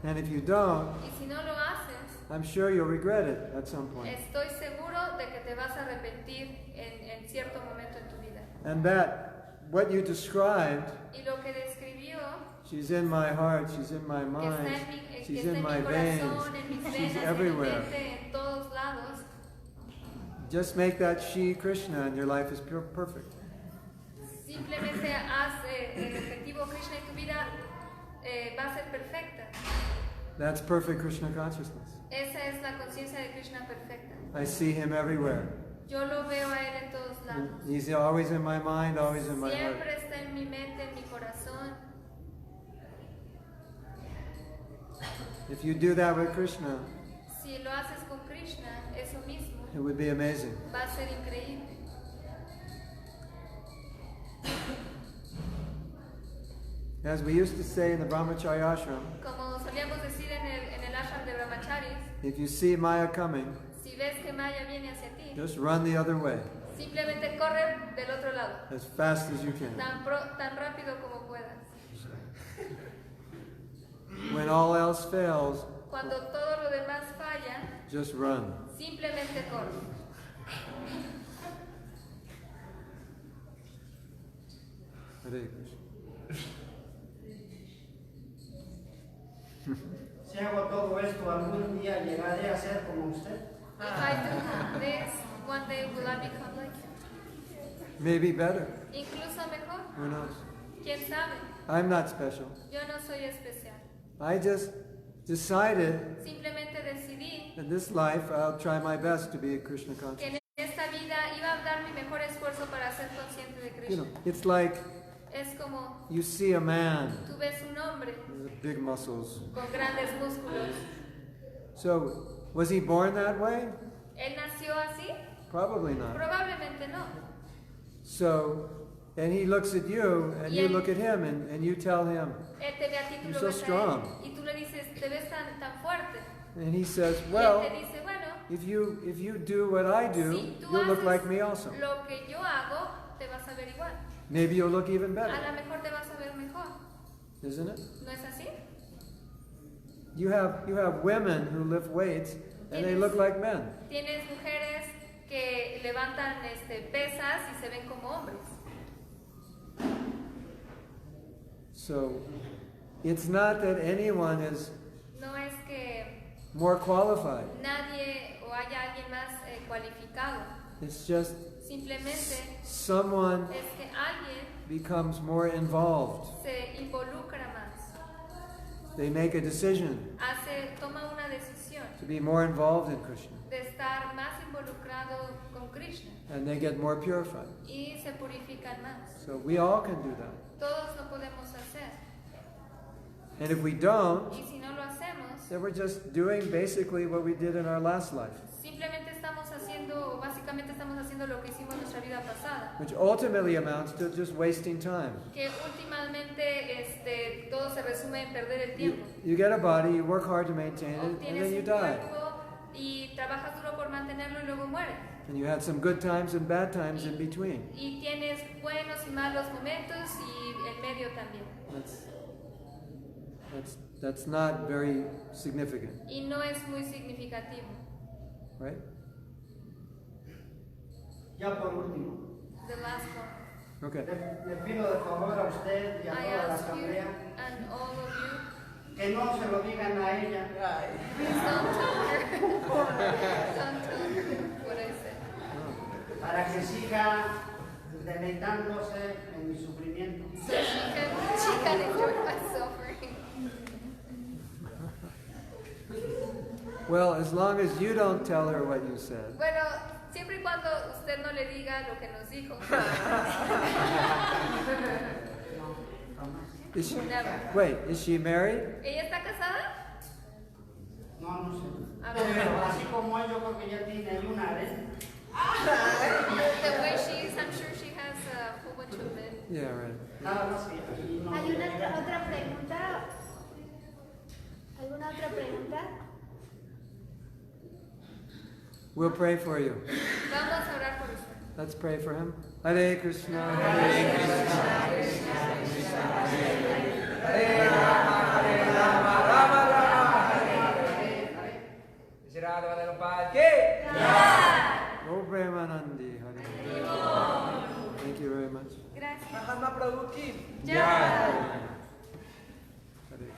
S2: And if you don't,
S3: Y si no lo haces,
S2: I'm sure you'll regret it at some point.
S3: estoy seguro de que te vas a arrepentir en cierto momento en tu vida.
S2: And that, what you described,
S3: Y lo que describió,
S2: she's in my heart, she's in my
S3: que
S2: mind,
S3: está
S2: she's
S3: en
S2: in my
S3: mi
S2: veins,
S3: corazón, en mis
S2: she's
S3: venas, en mi
S2: everywhere.
S3: mente, en todos lados,
S2: Just make that she Krishna and your life is perfect.
S3: simplemente haz el objetivo Krishna y tu vida va a ser perfecta.
S2: That's perfect Krishna consciousness.
S3: Esa es la conciencia de Krishna perfecta.
S2: I see him everywhere.
S3: Yo lo veo a él en todos lados.
S2: He's always in my mind, always in my heart.
S3: Siempre está en mi mente, en mi corazón.
S2: If you do that with Krishna,
S3: Si lo haces con Krishna, eso mismo
S2: it would be amazing.
S3: va a ser increíble.
S2: As we used to say in the Brahmacharya ashram,
S3: Como solíamos decir en el ashram de brahmacharis,
S2: if you see Maya coming,
S3: si ves que Maya viene hacia ti,
S2: just run the other way
S3: simplemente corre del otro lado,
S2: as fast as you can.
S3: tan rápido como puedas.
S2: When all else fails,
S3: Cuando todo lo demás falla,
S2: just run.
S3: simplemente corre.
S2: Hare Krishna.
S5: Si hago todo esto, algún día llegaré a ser como usted.
S3: If I do this, one day will I become like him?
S2: Maybe better.
S3: Incluso mejor,
S2: Who knows?
S3: quién sabe.
S2: I'm not special.
S3: Yo no soy especial.
S2: I just decided
S3: Simplemente decidí
S2: in this life I'll try my best to be a Krishna conscious.
S3: que en esta vida iba a dar mi mejor esfuerzo para ser consciente de
S2: You know,
S3: Krishna.
S2: it's like
S3: Es como
S2: you see a man
S3: tú ves un hombre
S2: with big muscles.
S3: con grandes músculos.
S2: So, was he born that way?
S3: ¿Él nació así?
S2: Probably not.
S3: Probablemente no.
S2: So, and he looks at you, and you look at him, and you tell him,
S3: Él te ve a ti, tú
S2: You're
S3: lo
S2: so
S3: ves a
S2: strong.
S3: él, y tú le dices, te ves tan fuerte.
S2: and he says,
S3: Y él
S2: well,
S3: te dice, bueno,
S2: if you do what I do,
S3: si tú
S2: you'll look
S3: haces
S2: like me also.
S3: lo que yo hago, te vas a ver igual.
S2: Maybe you'll look even
S3: A
S2: better,
S3: lo mejor te vas a ver mejor.
S2: isn't it?
S3: ¿No es así?
S2: You have women who lift weights, and they look like men.
S3: Tienes mujeres que levantan pesas y se ven como hombres.
S2: So, it's not that anyone is
S3: No es que
S2: more qualified.
S3: nadie o haya alguien más cualificado.
S2: It's just
S3: Simplemente
S2: someone
S3: es que alguien
S2: becomes more involved.
S3: se involucra más.
S2: They make a decision
S3: Toma una decisión
S2: to be more involved in Krishna,
S3: de estar más involucrado con Krishna
S2: and they get more purified.
S3: y se purifican más.
S2: So we all can do that.
S3: Todos lo podemos hacer.
S2: And if we don't,
S3: Y si no lo hacemos,
S2: then we're just doing basically what we did in our last life,
S3: simplemente estamos haciendo, o básicamente estamos haciendo lo que hicimos en nuestra vida pasada.
S2: which ultimately amounts to just wasting time.
S3: Que últimamente todo se resume en perder el
S2: You,
S3: tiempo.
S2: you get a body, you work hard to maintain it, and
S3: Obtienes
S2: then you
S3: un
S2: die.
S3: cuerpo y trabajas duro por mantenerlo y luego mueres.
S2: And you had some good times and bad times in between.
S3: Y tienes buenos y malos momentos y el medio también.
S2: That's not very significant,
S3: Y no es muy significativo.
S2: right?
S5: Ya por último,
S3: The last one.
S2: Okay.
S5: le pido de favor a usted y a
S3: I
S5: toda la
S3: ask you
S5: asamblea
S3: and all of you,
S5: que no se lo digan a ella,
S3: please don't tell her. Don't tell her what I said.
S5: para que siga deleitándose en mi sufrimiento.
S3: So she can enjoy my suffering.
S2: Well, as long as you don't tell her what you said.
S3: Bueno, siempre y cuando usted no le diga lo que nos dijo.
S2: Is she,
S3: Never.
S2: wait, is she married?
S3: ¿Ella está casada?
S5: No sé.
S3: A ver.
S5: Pero así como yo creo que ya tiene ahí una arena.
S3: The way she is, I'm sure she has a whole bunch of men.
S2: Yeah, right.
S5: Nada más que ahí no.
S6: ¿Hay una otra pregunta? ¿Alguna otra pregunta?
S2: We'll pray for you.
S3: Vamos a orar por usted.
S2: Let's pray for him. Hare Krishna, Hare Krishna,
S1: Hare Rama, Hare Rama, Rama Rama, Hare Hare. Shri Radha Madhava Ki Jai.
S2: O Premanandi, Hare. Thank you very much.
S3: Gracias.
S1: Mahatma Prabhu Ki
S3: Ya.
S2: Hare.